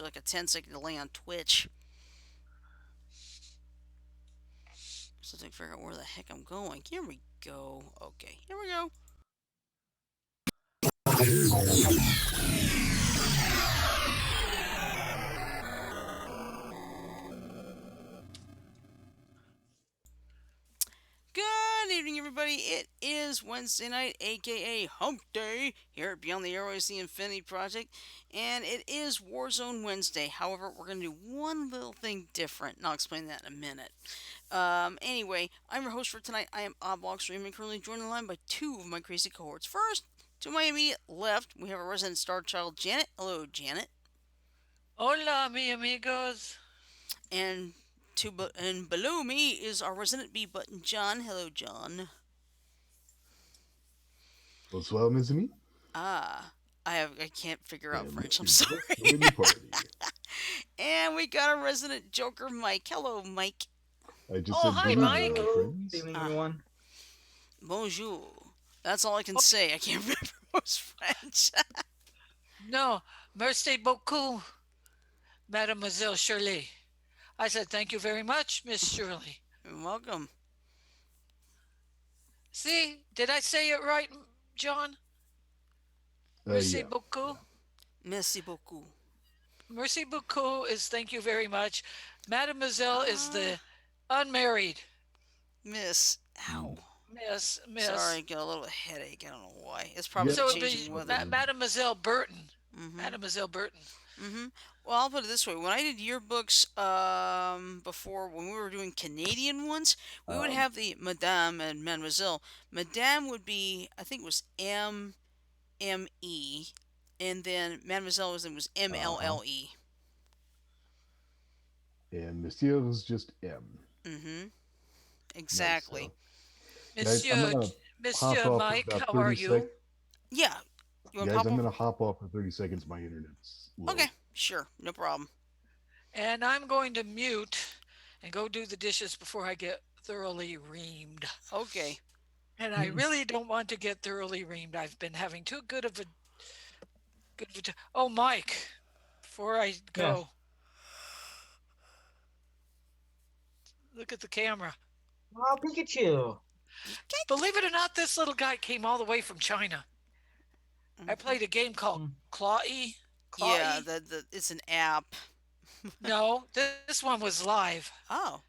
like a 10-second delay on Twitch. So I figure out where the heck I'm going. Here we go. Okay, here we go. Good evening, everybody. It is Wednesday night, aka Hump Day, here at Beyond the Airways, the Infinity Project, and it is Warzone Wednesday. However, we're going to do one little thing different, and I'll explain that in a minute. Anyway, I'm your host for tonight. I am Oddblock Streaming, currently joined in line by two of my crazy cohorts. First, to my immediate left, we have our resident star child, Janet. Hello, Janet. Hola, mi amigos. And and below me is our resident B button, John. Hello, John. Bonsoir, mes amis. Ah, I can't figure out And French. I'm it's sorry. just join the party. And we got a resident Joker, Mike. Hello, Mike. I just Oh, said hi, bonjour, Mike. my Hello, good friends. evening, Ah, everyone. bonjour. That's all I can Oh, say. I can't remember most French. no, merci beaucoup, Mademoiselle Shirley. I said thank you very much, Miss Shirley. You're welcome. See, did I say it right, John? Merci Yeah, beaucoup. yeah. Merci beaucoup. Merci beaucoup is thank you very much. Mademoiselle is Ah, the unmarried. miss. Ow. Mm. Sorry, I Miss. got a little headache. I don't know why. It's probably Yep. the So it'd changing be weather. Mademoiselle Burton. Mm-hmm. Mademoiselle Burton. Mm-hmm. Well, I'll put it this way: when I did yearbooks, before when we were doing Canadian ones, we would Um, have the Madame and Mademoiselle. Madame would be, I think, it was M and then Mademoiselle was uh-huh. MLLE. And Monsieur is just M. Mm-hmm. Nice. Exactly. Guys, I'm Monsieur, gonna hop Monsieur off for Mike, about how are 30 you? seconds. Yeah. You want to Guys, pop I'm over? gonna hop off for 30 seconds. My internet's Okay. low. Sure. No problem. And I'm going to mute and go do the dishes before I get thoroughly reamed. Okay. And I really don't want to get thoroughly reamed. I've been having too good of a oh, Mike, before I Yes. go, look at the camera. Oh, Pikachu. Believe it or not, this little guy came all the way from China. I Mm-hmm. played a game called Hmm. Claw-E. Yeah. Claw-E? The it's an app. No, this one was live. Oh.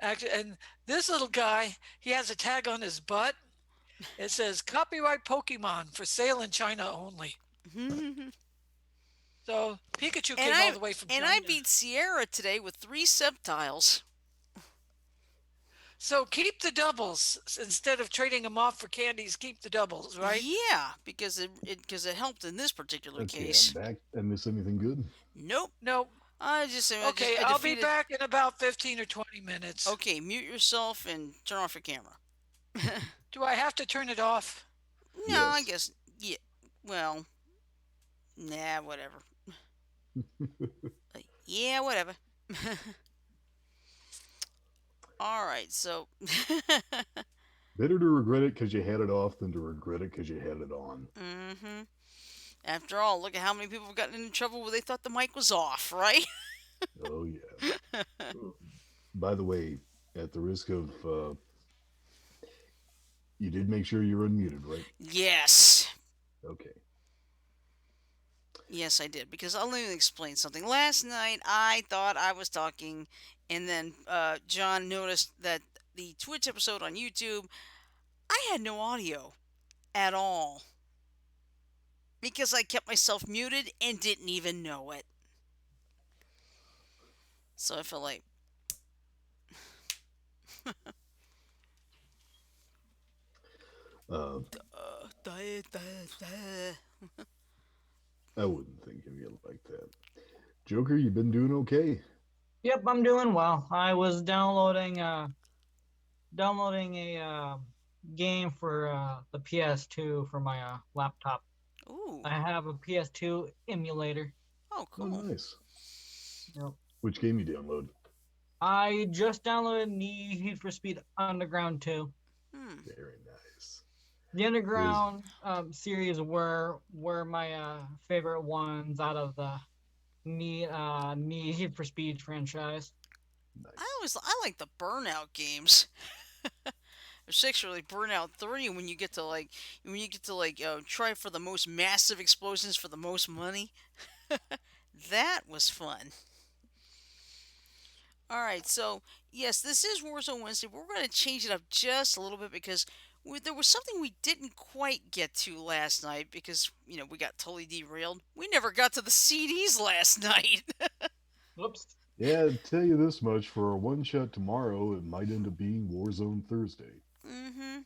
Actually, and this little guy, he has a tag on his butt. It says copyright Pokemon for sale in China only. and So Pikachu came all I the way from and I China. beat Sierra today with 3 subtiles. So keep the doubles instead of trading them off for candies. Keep the doubles, right? Yeah, because it helped in this particular Okay, I'm case. back. I miss anything good? Nope. No. Okay, I I'll be defeated. back in about 15 or 20 minutes. Okay, mute yourself and turn off your camera. Do I have to turn it off? No, I Yes. guess yeah. Well, nah, whatever. Yeah, whatever. All right, so Better to regret it because you had it off than to regret it because you had it on. hmm after all, look at how many people have gotten into trouble where they thought the mic was off, right? Oh, yeah. By the way, at the risk of, you did make sure you were unmuted, right? Yes. Okay. Yes, I did. Because I'll let me explain something. Last night, I thought I was talking, and then John noticed that the Twitch episode on YouTube, I had no audio at all because I kept myself muted and didn't even know it. So I felt like, Uh, duh, duh, duh. I wouldn't think of you like that. Joker, you've been doing okay. Yep, I'm doing well. I was downloading a game for the PS2 for my laptop. Ooh, I have a PS2 emulator. oh, Oh, cool. nice. Yep. Which game you download? I just downloaded Need for Speed Underground 2. Hmm. Very nice. The Is Underground series were my favorite ones out of the Need for Speed franchise. Nice. I like the Burnout games, particularly Burnout 3 when you get to try for the most massive explosions for the most money. That was fun. All right, so yes, this is Warzone Wednesday, but we're going to change it up just a little bit because there was something we didn't quite get to last night because we got totally derailed. We never got to the CDs last night. Whoops. Yeah, I'll tell you this much: for a one shot tomorrow, it might end up being Warzone Thursday. hmm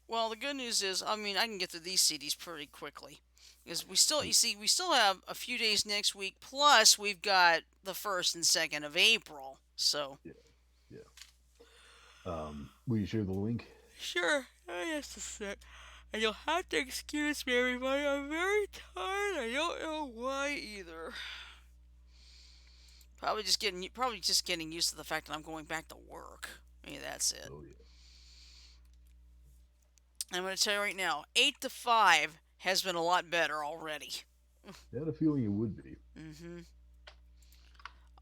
Well, the good news is, I mean, I can get through these CDs pretty quickly because you see, we still have a few days next week. Plus, we've got the 1st and 2nd of April. So, Yeah, yeah. Will you share the link? sure, just a sec. And you'll have to excuse me, everybody. I'm very tired. I don't know why either. Probably just getting used to the fact that I'm going back to work. Maybe that's it. Oh yeah. I'm going to tell you right now, 8 to 5 has been a lot better already. I had a feeling it would be. Mm-hmm.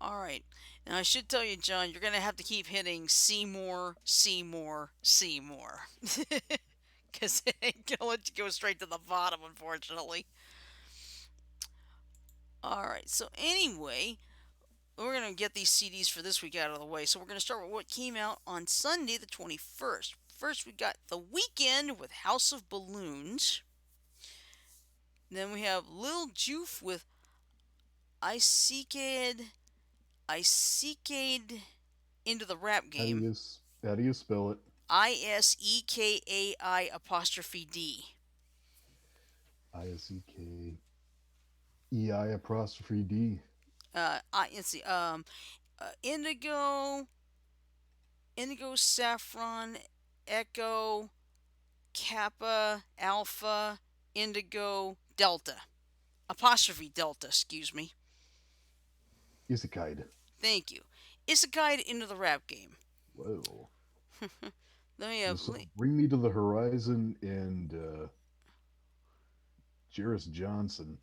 All right. Now I should tell you, John, you're gonna have to keep hitting see more, see more, see more, because it ain't gonna let you go straight to the bottom, unfortunately. All right. So anyway, we're gonna get these CDs for this week out of the way. So we're gonna start with what came out on Sunday, the 21st. First, we got The Weekend with House of Balloons. Then we have Lil Joof with Icecade, Icecade into the rap How do game. you how do you spell it? Isekai apostrophe D. ISEKEI apostrophe D. Let's see. Indigo, Indigo, Saffron, Echo, Kappa, Alpha, Indigo, Delta. Apostrophe Delta, excuse me. Isekai. Thank you. Isekai into the rap game. Whoa. Then we have. So Bring Me to the Horizon and Jairus Johnson.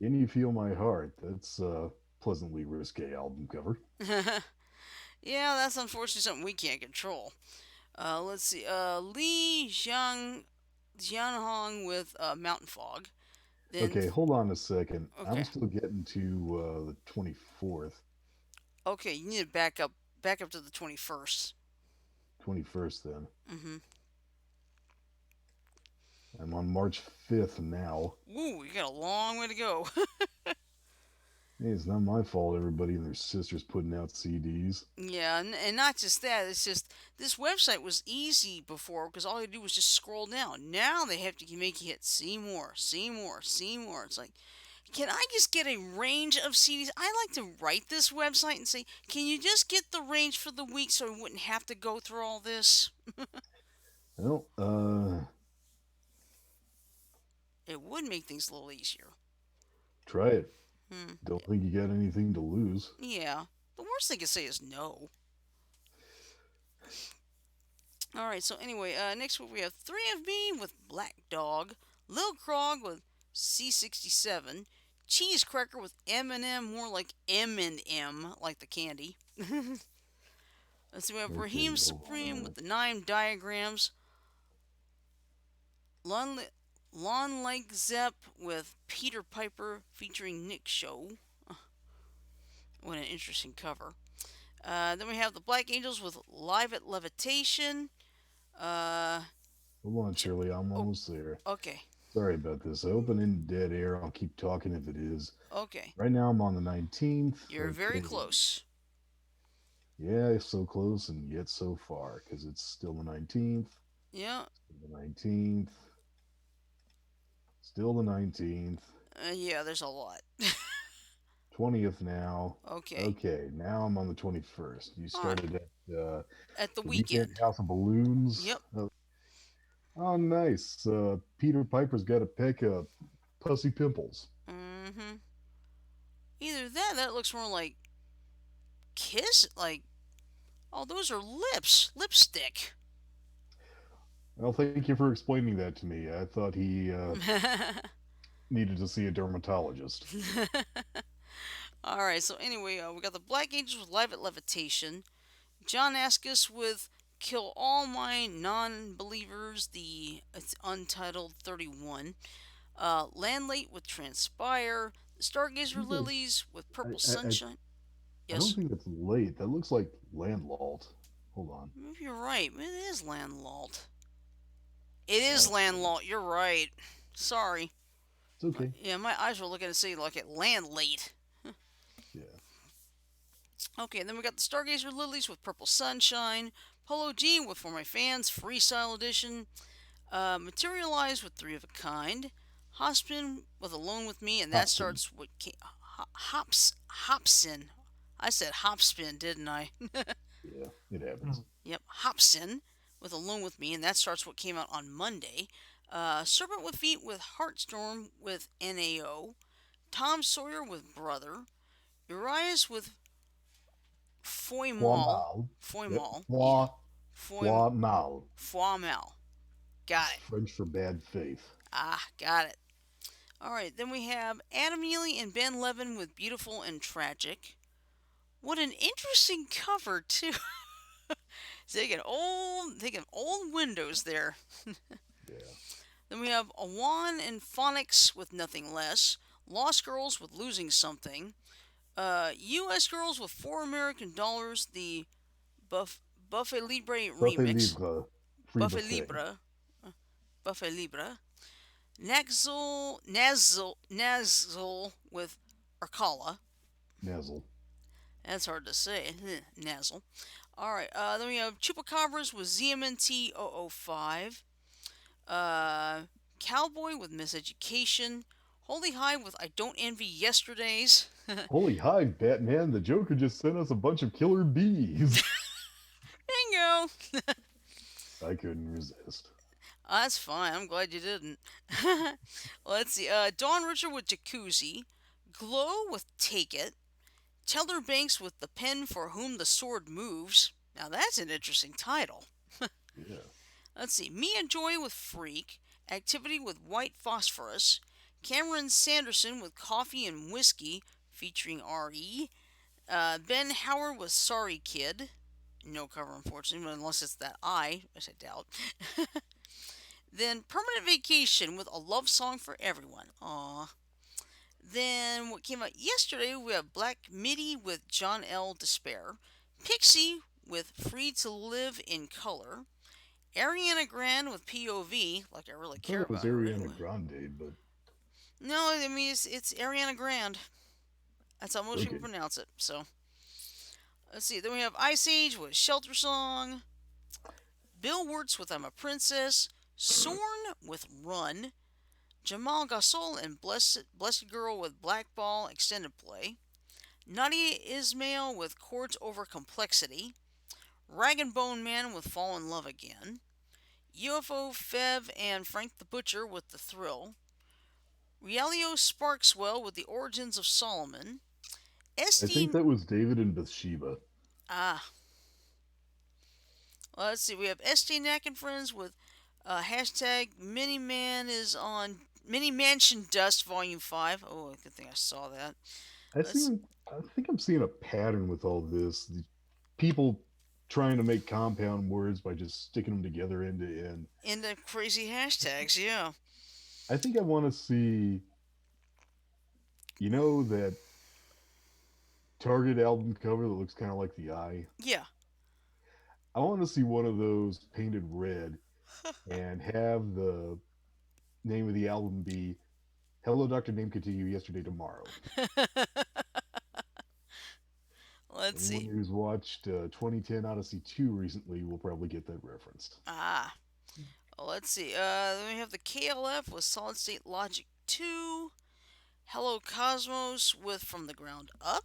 Can You Feel My Heart? That's a pleasantly risque album cover. Yeah, that's unfortunately something we can't control. Let's see. Lee Jianhong with Mountain Fog. Then, Okay, hold on a second. I'm okay, still getting to the 24th, okay, you need to back up to the 21st. 21st then. Mm-hmm. I'm on March 5th now. Woo, you got a long way to go. Hey, it's not my fault everybody and their sisters putting out CDs. Yeah, and not just that. It's just this website was easy before because all you do was just scroll down. Now they have to make you hit see more, see more, see more. It's like, can I just get a range of CDs? I like to write this website and say, can you just get the range for the week so I wouldn't have to go through all this? Well, It would make things a little easier. try it. Hmm. Don't think you got anything to lose. Yeah. The worst they can say is no. All right. So anyway, next week we have Three of Me with Black Dog, Lil Krog with C67, Cheese Cracker with M&M, more like M&M, like the candy. Let's see. We have Okay, Raheem hold on a Supreme with minute. the Nine Diagrams, Lon, Lon Like Zepp with Peter Piper featuring Nick Show. What an interesting cover. Then we have the Black Angels with Live at Levitation. Uh, Hold on, ch- Shirley. I'm oh, almost there. okay, Sorry about this. I open in dead air. I'll keep talking if it is. okay. Right now I'm on the 19th. You're very Okay. close. Yeah, so close and yet so far because it's still the 19th. Yeah, Still the 19th. Still the 19th. yeah. There's a lot. 20th now. Okay. Okay, now I'm on the 21st. You All right. started at At the the Weekend weekend. House of Balloons. Yep. Oh, nice. Peter Piper's got a peck of pussy pimples. Mm-hmm. Either that looks more like kiss, like oh, those are lips, lipstick. Well, thank you for explaining that to me. I thought he needed to see a dermatologist. All right. So anyway, we got the Black Angels with Live at Levitation. John Askus with Kill All My Non-Believers. It's untitled 31. Land Late with Transpire. The I Stargazer think that's. Lilies with I, Purple I, I Sunshine. I don't Yes, think that's late. That looks like landlalt. Hold on. maybe you're right. Maybe it is Landlalt. It is That's better. Landlalt. You're right. Sorry. It's okay. Yeah, my eyes were looking to see like it land late. Yeah. Okay, and then we got the Stargazer Lilies with Purple Sunshine. Polo G with For My Fans Freestyle Edition. Materialize with Three of a Kind. Hopspin with Alone with Me, and that Hopsin. starts with Hopsin. I said Hopspin, didn't I? Yeah, it happens. Mm. Yep, Hopsin with Alone with Me, and that starts what came out on Monday. Serpent with Feet with Heartstorm with NAO. Tom Sawyer with Brother. Urias with Foy Foie Mall. mal. Foy Yep. Mall, yeah. Foie, Foy, foie mal. Foy Mal. Got It's it. French for bad faith. Ah, got it. All right, then we have Adam Neely and Ben Levin with Beautiful and Tragic. What an interesting cover, too. They get old windows there. Yeah. Then we have Awan and Phonics with Nothing Less. Lost Girls with Losing Something. U.S. Girls with $4 American. The Buffet Libre Buffet remix. libre. Free Buffet buffet. Libre. Buffet Libre. Nazzle with Arcala. Nazzle. That's hard to say. Nazzle. Alright, then we have Chupacabras with ZMNT 005. Uh, Cowboy with Miseducation. Holy High with I Don't Envy Yesterdays. Holy hi, Batman. The Joker just sent us a bunch of killer bees. Bingo! I couldn't resist. That's fine. I'm glad you didn't. Let's see. Dawn Richard with Jacuzzi. Glow with Take It. Teller Banks with The Pen for Whom the Sword Moves. Now that's an interesting title. Yeah. Let's see. Mia Joy with Freak. Activity with White Phosphorus. Cameron Sanderson with Coffee and Whiskey featuring RE. Ben Howard with Sorry Kid. No cover, unfortunately, unless it's that which I doubt. Then Permanent Vacation with A Love Song for Everyone. Aww. Then what came out yesterday, we have Black Midi with John L. Despair. Pixie with Free to Live in Color. Ariana Grande with POV, like I really I thought care it was about her Ariana anyway. Grande, but No, I mean, it's Ariana Grande. That's how most people okay. pronounce it. So, let's see. Then we have Ice Age with Shelter Song. Bill Wirtz with I'm a Princess. Sorn with Run. Jamal Gasol and Blessed Girl with Black Ball Extended Play. Nadia Ismail with Chords Over Complexity. Rag and Bone Man with Fall in Love Again. UFO Fev and Frank the Butcher with The Thrill. Realio Sparkswell with The Origins of Solomon. I think SD. that was David and Bathsheba. Ah, well, let's see. We have SD Knack and Friends with hashtag Mini Man is on Mini Mansion Dust Volume 5. Oh, good thing I saw that. I Let's see. I think I'm seeing a pattern with all this. The people trying to make compound words by just sticking them together end to end. into crazy hashtags, yeah. I think I want to see, that Target album cover that looks kind of like the eye. Yeah. I want to see one of those painted red and have the name of the album be "Hello, Doctor Name Continue Yesterday Tomorrow." Let's Anyone see. who's watched 2010 Odyssey 2 recently will probably get that reference. Ah. Let's see. Then we have the KLF with Solid State Logic 2. Hello Cosmos with From the Ground Up.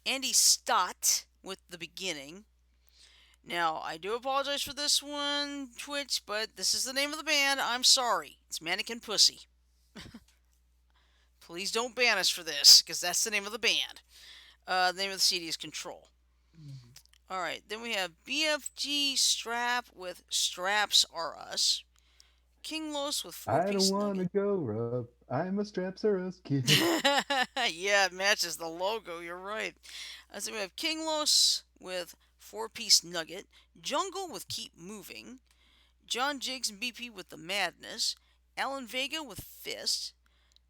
Andy Stott with The Beginning. Now, I do apologize for this one, Twitch, but this is the name of the band. I'm sorry. It's Mannequin Pussy. Please don't ban us for this, because that's the name of the band. The name of the CD is Control. Mm. Alright, then we have BFG Strap with Straps Are Us. King Los with four I don't piece want to nugget. go up. I'm a Strapsaurus kid. Yeah, it matches the logo. You're right. So we have King Los with four-piece nugget, Jungle with keep moving, John Jiggs and BP with the madness, Alan Vega with fist,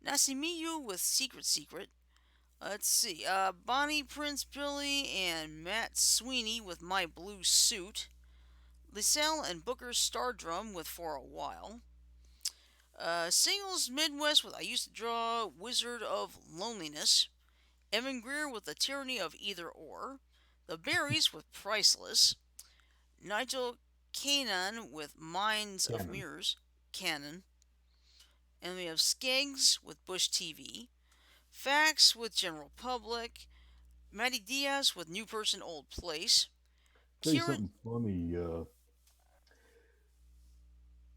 Nasimiyu with secret secret. Let's see, Bonnie Prince Billy and Matt Sweeney with my blue suit, Liselle and Booker Stardrum with for a while. Singles Midwest with I used to draw Wizard of Loneliness. Evan Greer with The Tyranny of Either Or, The Berries with Priceless, Nigel Kanan with Minds of Canon. Mirrors, Canon, and we have Skeggs with Bush TV, Facts with General Public, Matty Diaz with New Person Old Place, Tell you Kieran. something funny.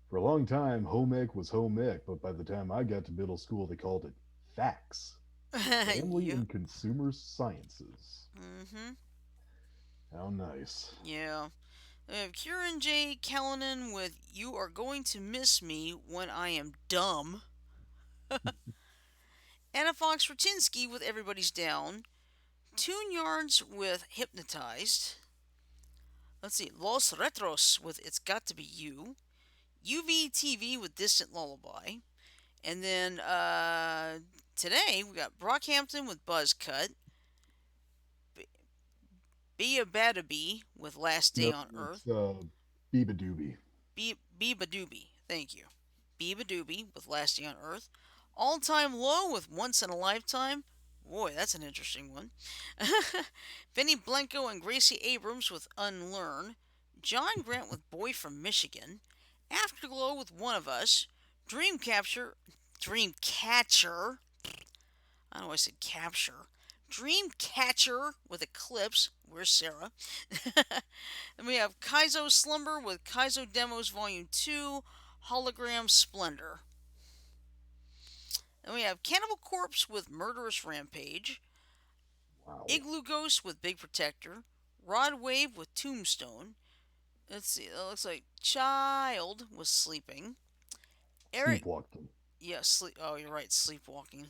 For a long time, home ec was home ec, but by the time I got to middle school, they called it FACS, Family Yeah. and Consumer Sciences. Mm-hmm. How nice. Yeah. We have Kieran J. Callanan with You Are Going to Miss Me When I Am Dumb. Anna Fox Rutinsky with Everybody's Down. Tune Yards with Hypnotized. Let's see, Los Retros with It's Got to Be You. UV TV with Distant Lullaby. And then today we got Brockhampton with Buzz Cut. Be a Badaby with Last Day No, on it's Earth. Beeba Doobie. Biba Doobie, thank you. Biba Doobie with Last Day on Earth. All Time Low with Once in a Lifetime. Boy, that's an interesting one. Vinny Blanco and Gracie Abrams with Unlearn. John Grant with Boy from Michigan. Afterglow with One of Us. Dream Capture. Dream Catcher. I don't know why I said capture. Dream Catcher with Eclipse. Where's Sarah? Then we have Kaizo Slumber with Kaizo Demos Volume 2. Hologram Splendor. Then we have Cannibal Corpse with Murderous Rampage. Wow. Igloo Ghost with Big Protector. Rod Wave with Tombstone. Let's see, that looks like Child was sleeping. Eric, Sleepwalking. yeah, sleep. Oh, you're right, sleepwalking.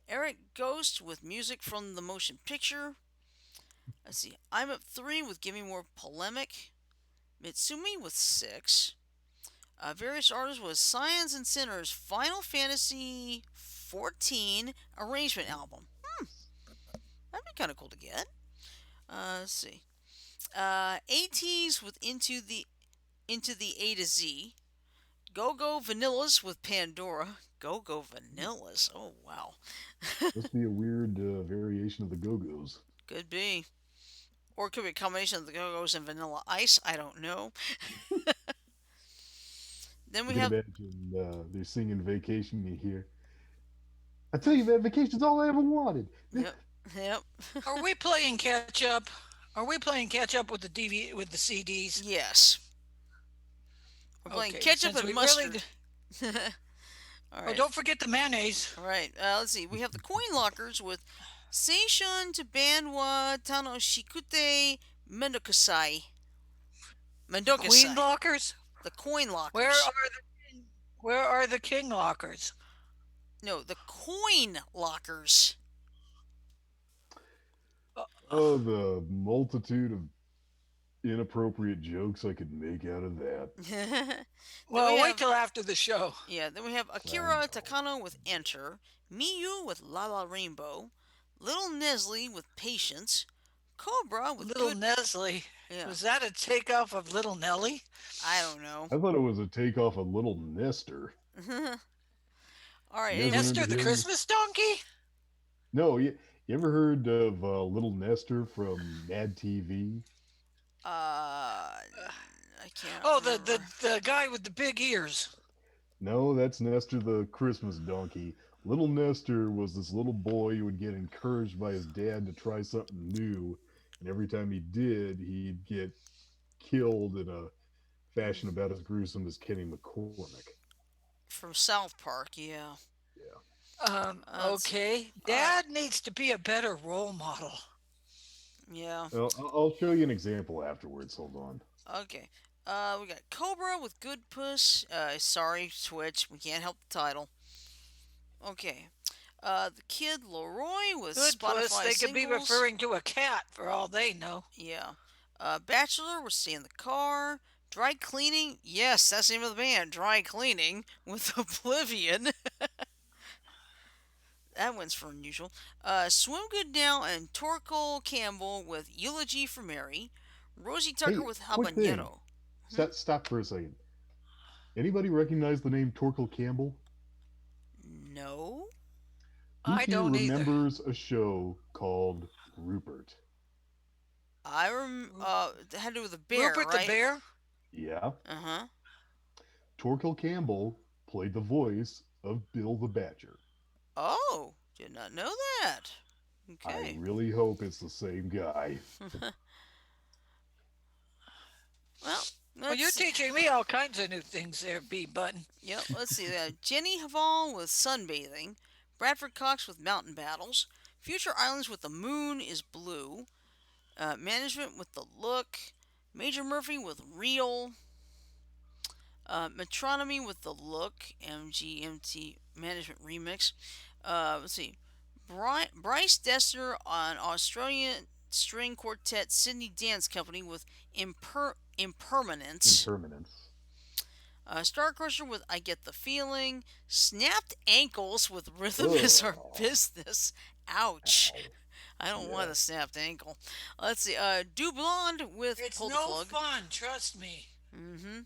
Eric Ghost with music from the motion picture. Let's see, I'm Up 3 with Give Me More Polemic. Mitsumi with 6. Various artists with Science and Sinners Final Fantasy 14 arrangement album. That'd be kind of cool to get. Let's see. ATs with Into the A to Z. Go Go Vanillas with Pandora. Go Go Vanillas. Oh wow. Must be a weird variation of the Go Go's. Could be. Or it could be a combination of the Go Go's and Vanilla Ice. I don't know. Then I we can have. imagine they're singing Vacation, you hear, I tell you, man, vacation's all I ever wanted. Yep. Yep. Are we playing catch up? Are we playing catch up with the with the CDs? Yes. We're playing Okay, ketchup since and we mustard. really. All Oh, right. don't forget the mayonnaise. All right. Let's see. We have the coin lockers with Seishun to Banwa Tano Shikute Mendokasai. Queen Mendokasai. lockers. The coin Where lockers. are where are the king lockers? No, the coin lockers. Uh, Oh, the multitude of inappropriate jokes I could make out of that. Then well, we wait have till after the show. yeah. Then we have I Akira know. Takano with Enter, Miyu with La La Rainbow, Little Nestle with Patience, Cobra with Little Good. Nestle. Yeah, Was that a takeoff of Little Nelly? I don't know. I thought it was a takeoff of Little Nester. All right. You guys Anyway, remember Nestor the him? Christmas donkey? No, you ever heard of Little Nester from Mad TV? I can't Oh, remember. the guy with the big ears. No, that's Nestor the Christmas donkey. Little Nestor was this little boy who would get encouraged by his dad to try something new, and every time he did, he'd get killed in a fashion about as gruesome as Kenny McCormick. From South Park, yeah. Yeah. Let's see. Okay. Dad needs to be a better role model. Yeah. Well, I'll show you an example afterwards. Hold on. Okay. We got Cobra with Good Puss. Sorry, Twitch, we can't help the title. Okay. The Kid Leroy with Good puss. Spotify They could be singles. referring to a cat for all they know. Yeah. Bachelor with Stay in the Car. Dry Cleaning. Yes, that's the name of the band. Dry Cleaning with Oblivion. That one's for unusual. Swim Good Now and Torkel Campbell with Eulogy for Mary. Rosie Tucker Hey, with quick thing. Habanero. Hmm? Stop for a second. Anybody recognize the name Torkel Campbell? No. Who I here don't either. remembers a show called Rupert? It had to do with a bear, Rupert the right? bear? Yeah. Uh huh. Torkel Campbell played the voice of Bill the Badger. Oh, did not know that. I Okay. really hope it's the same guy. Well, Well, let's you're see. teaching me all kinds of new things there, B button. Yep, let's see. Jenny Haval with Sunbathing. Bradford Cox with Mountain Battles. Future Islands with The Moon is Blue. Management with The Look. Major Murphy with Real. Metronomy with The Look. MGMT Management Remix. Let's see. Bryce Dessner on Australian String Quartet Sydney Dance Company with Impermanence. Impermanence. Star Crusher with I Get the Feeling. Snapped Ankles with Rhythm is Our Ugh. Business. Ouch. Ow. I don't want Yeah. a snapped ankle. Let's see. Do Blonde with It's Pull the no Plug. fun, trust me. Mm-hmm.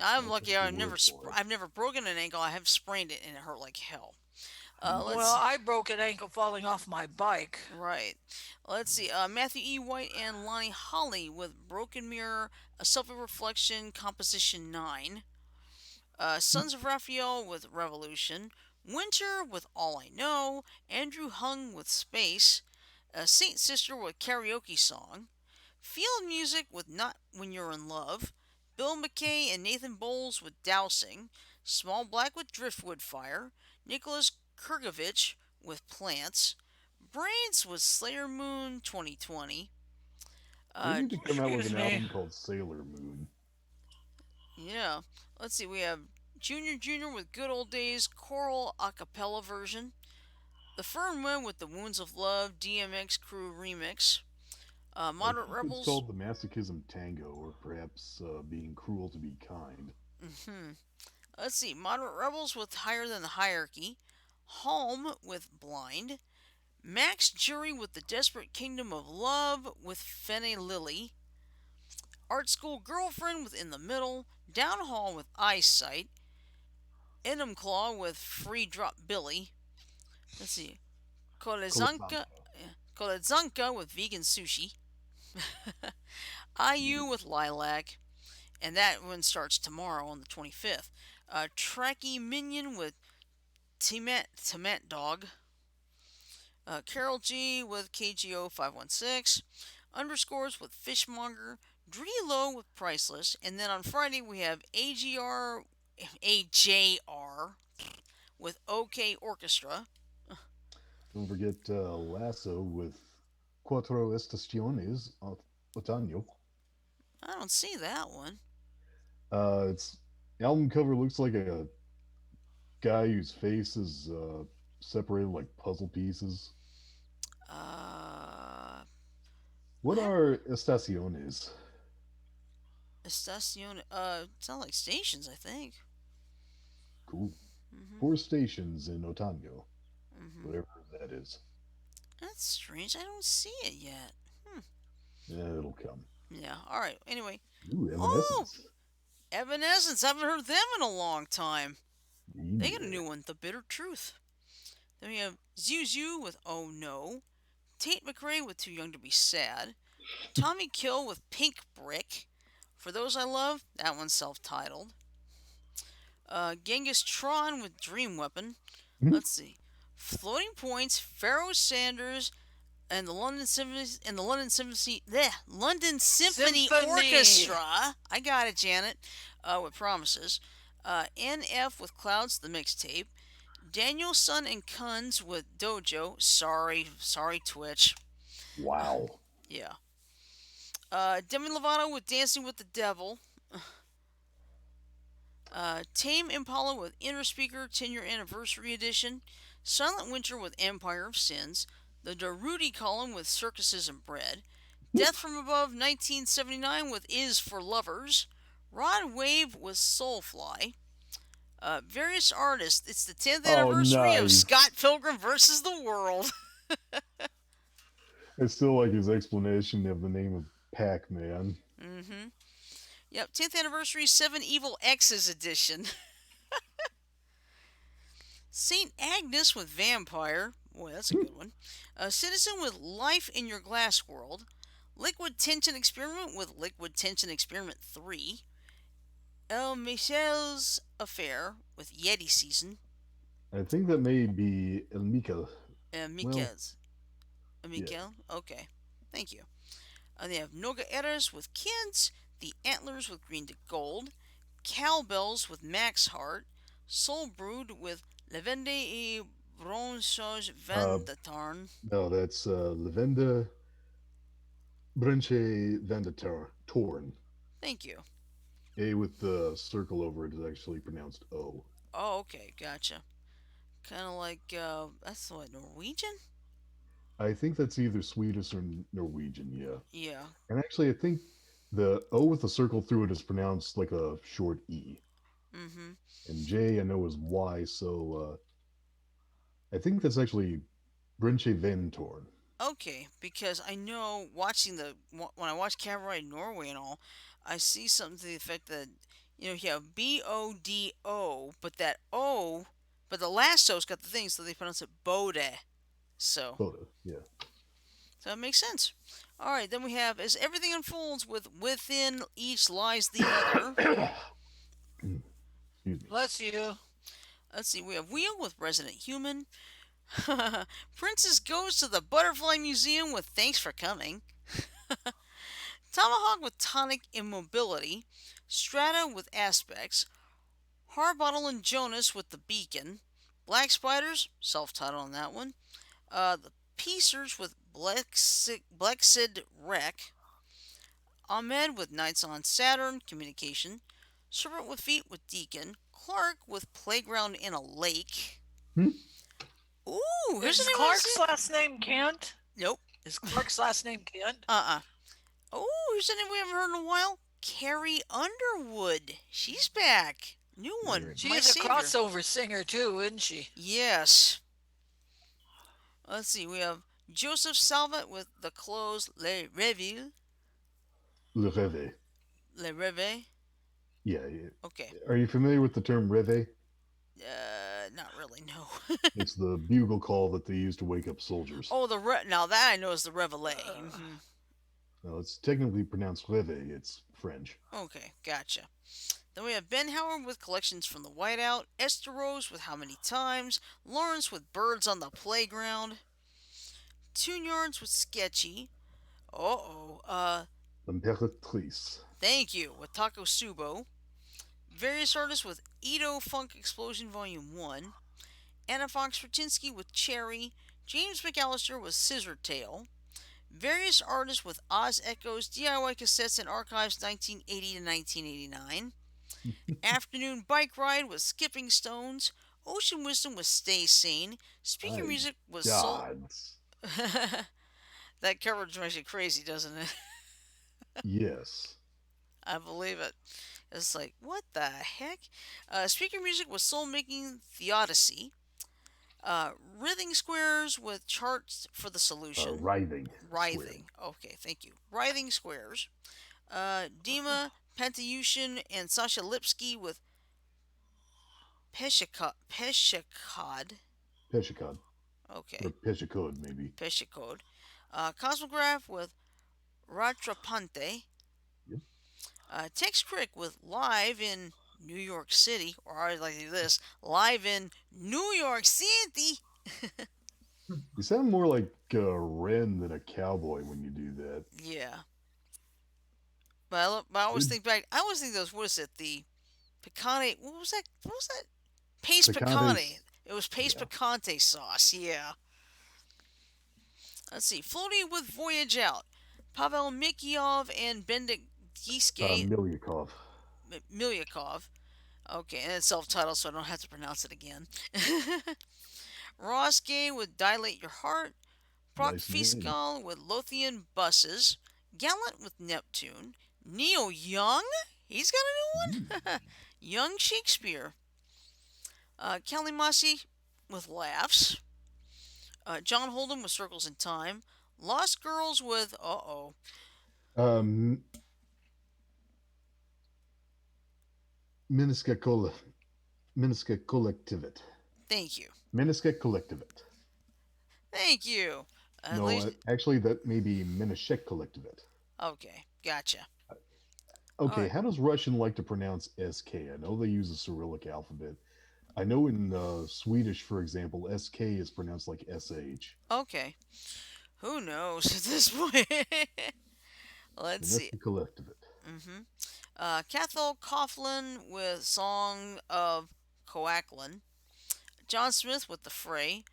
I'm I'll lucky. take your word for it. I've never broken an ankle. I have sprained it and it hurt like hell. Well, Let's Nice. I broke an ankle falling off my bike. right. Let's see. Matthew E. White and Lonnie Holly with Broken Mirror, a self-reflection composition 9. Sons of Raphael with Revolution, Winter with All I Know, Andrew Hung with Space, Saint Sister with Karaoke Song, Field Music with Not When You're in Love, Bill McKay and Nathan Bowles with Dousing, Small Black with Driftwood Fire, Nicholas Kurgovich with Plants, Brains with Slayer Moon 2020. They Uh, need to come out with Excuse an me. album called Sailor Moon. yeah, let's see, we have Junior with Good Old Days choral a cappella version, The Fern Wind with The Wounds of Love DMX Crew remix, I Moderate think it's Rebels. called the Masochism Tango, or perhaps Being Cruel to Be Kind. Hmm Let's see, Moderate Rebels with Higher Than the Hierarchy, Home with Blind, Max Jury with The Desperate Kingdom of Love with Fene Lily, Art School Girlfriend with In the Middle, Downhall with Eyesight, Enumclaw with Free Drop Billy. Let's see, Kolezanka, Kolesanga. Kolezanka with Vegan Sushi, IU with Lilac, and that one starts tomorrow on the 25th. Tracky Minion with Timat Dog, Carol G with KGO 516, Underscores with Fishmonger, Drelo with Priceless, and then on Friday we have AJR with OK Orchestra. Don't forget Lasso with Cuatro Estaciones Otoño. I don't see that one. Its album cover looks like a guy whose face is separated like puzzle pieces. Uh, What I are estaciones? Estacion. Sound like stations, I think. Cool. Mhm. 4 stations in Otoño, Mhm. whatever that is. That's strange. I don't see it yet. Hmm. Yeah, it'll come. Yeah. All right. Anyway. Ooh, Oh, Evanescence. Evanescence. I haven't heard them in a long time. Me They got a neither. new one, The Bitter Truth. Then we have Zuzu with Oh No, Tate McRae with Too Young to Be Sad, Tommy Kill with Pink Brick. For Those I Love, that one's self-titled. Genghis Tron with Dream Weapon. Mhm. Let's see. Floating Points, Pharaoh Sanders, and the London Symphony Symphony. Orchestra. I got it, Janet. With Promises. NF with Clouds, the mixtape. Daniel Son and Kunz with Dojo. Sorry, Twitch. Wow. Yeah. Demi Lovato with Dancing with the Devil. Tame Impala with Inner Speaker 10-year anniversary edition. Silent Winter with Empire of Sins. The Daruti column with Circuses and Bread. Death from Above 1979 with Is for Lovers. Rod Wave with Soulfly. Various artists. It's the 10th Oh, anniversary of nice. Scott Pilgrim versus the World. I still like his explanation of the name of Pac-Man. Mm-hmm. Yep, 10th anniversary 7 Evil X's edition. St. Agnes with Vampire. Boy, that's a good one. Citizen with Life in Your Glass World. Liquid Tension Experiment with Liquid Tension Experiment 3. El Michel's Affair with Yeti Season. I think that may be El Mika. Well, Mika's. yeah. Mikel? Okay. Thank you. They have Noga Eras with Kids. The Antlers with Green to Gold. Cowbells with Max Heart. Soul Brood with Levende et Bronzage Uh, Van de Tarn. no, that's Lavenda Brenche Vandator Torn. Thank you. A with the circle over it is actually pronounced O. Oh, okay, gotcha. Kind of like, that's what, Norwegian? I think that's either Swedish or Norwegian, yeah. Yeah. And actually, I think the O with the circle through it is pronounced like a short E. Mm-hmm. And J I know is Y, so I think that's actually Brenche Ventorn. Okay, because I know when I watch Cabaret Norway and all, I see something to the effect that you have BODO, but that O, but the last O's got the thing, so they pronounce it Bode. So, Boda, yeah. so that makes sense. All right, then we have as everything unfolds with within each lies the other. Excuse me. Bless you. Let's see, we have Wheel with Resident Human. Princess goes to the Butterfly Museum with thanks for coming. Tomahawk with tonic immobility. Strata with aspects. Harbottle and Jonas with the beacon. Black Spiders, self-titled on that one. The Piecers with Blexid Wreck. Ahmed with Knights on Saturn, communication. Serpent with Feet with Deacon. Clark with Playground in a Lake. Hmm? Ooh, here's a Is new Clark's one. last name Kent? Nope. Is Clark's last name Kent? Oh, here's a name we haven't heard in a while. Carrie Underwood. She's back. New one. Very She My is a savior. crossover singer too, isn't she? Yes. Let's see. We have Joseph Salvat with the close Le Revue. Le Reve. Le Reve. Yeah, yeah. Okay. Are you familiar with the term Reve? Not really. No. It's the bugle call that they use to wake up soldiers. Oh, now that I know is the Reveille. Uh, No, it's technically pronounced Reve. It's French. Okay, gotcha. Then we have Ben Howard with collections from the Whiteout, Esther Rose with How Many Times, Lawrence with Birds on the Playground, Tune Yards with Sketchy. L'Impératrice. Thank you with Taco Subo. Various artists with Edo Funk Explosion Volume 1, Anna Fox Rutinsky with Cherry, James McAllister with Scissor Tail, various artists with Oz Echoes, DIY cassettes and archives 1980 to 1989, Afternoon Bike Ride with Skipping Stones, Ocean Wisdom with Stay Sane, Speaker My Music with Soul. gods. That coverage makes you crazy, doesn't it? Yes. I believe it. It's like, what the heck? Speaker Music with Soul Making Theodicy. Writhing Squares with Charts for the Solution. Writhing. Writhing. Okay, thank you. Writhing Squares. Dima Pantayushin and Sasha Lipsky with Peshikod. Peshikod. Okay, Or Peshikod, maybe. Peshikod. Cosmograph with Ratrapante. Yep. Tex Crick with Live in New York City, or I like to do this, Live in New York City. You sound more like a wren than a cowboy when you do that. Yeah. But I always think back, I always think those, what is it, the picante, what was that? What was that? Paste Picantes. picante. It was paste Yeah. picante sauce, yeah. Let's see, Floating with Voyage Out. Pavel Mikyov and Bendik Giske, Milyakov. Milyakov. Okay, and it's self-titled, so I don't have to pronounce it again. Roske with Dilate Your Heart. Proc Nice name. Fiskal with Lothian Buses. Gallant with Neptune. Neil Young? He's got Mm. a new one? Young Shakespeare. Kalimasi with Laughs. John Holden with Circles in Time. Lost Girls with Uh-oh. Um, Miniska Coll- Miniska Collectivit. Thank you. Miniska Collectivit. Thank you. At No, least, actually, that may be Minishek Collectivit. okay, gotcha. Okay, Alright, how does Russian like to pronounce SK? I know they use a Cyrillic alphabet. I know in Swedish, for example, SK is pronounced like SH. okay. Who knows at this point? Let's see. Miniska Collectivit. Mm-hmm. Cathal Coughlin with Song of Coaklin. John Smith with The Fray.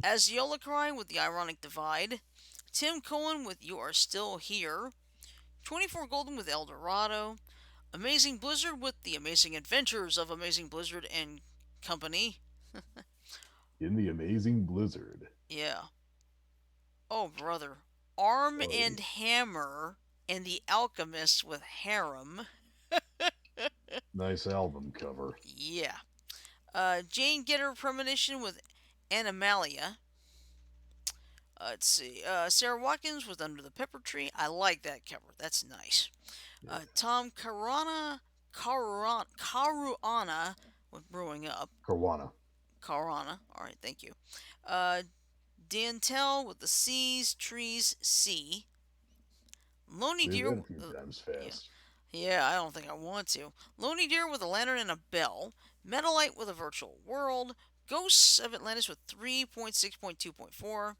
Aziola Cry with The Ironic Divide. Tim Cohen with You Are Still Here. 24 Golden with El Dorado. Amazing Blizzard with The Amazing Adventures of Amazing Blizzard and Company. In the Amazing Blizzard. Yeah. Oh, brother. Arm Oh, and Hammer and The Alchemist with Harem. nice album cover. Yeah. Jane Getter Premonition with Animalia. Let's see. Sarah Watkins with Under the Pepper Tree. I like that cover. That's nice. Yeah. Tom Caruana with Brewing Up. Caruana. Caruana. All right, thank you. Uh, Dantel with the Seas, Trees, Sea. Lonely Say Deer. that a few times Yeah. fast. Yeah, I don't think I want to. Lonely Deer with a Lantern and a Bell. Metalite with a Virtual World. Ghosts of Atlantis with 3.6.2.4.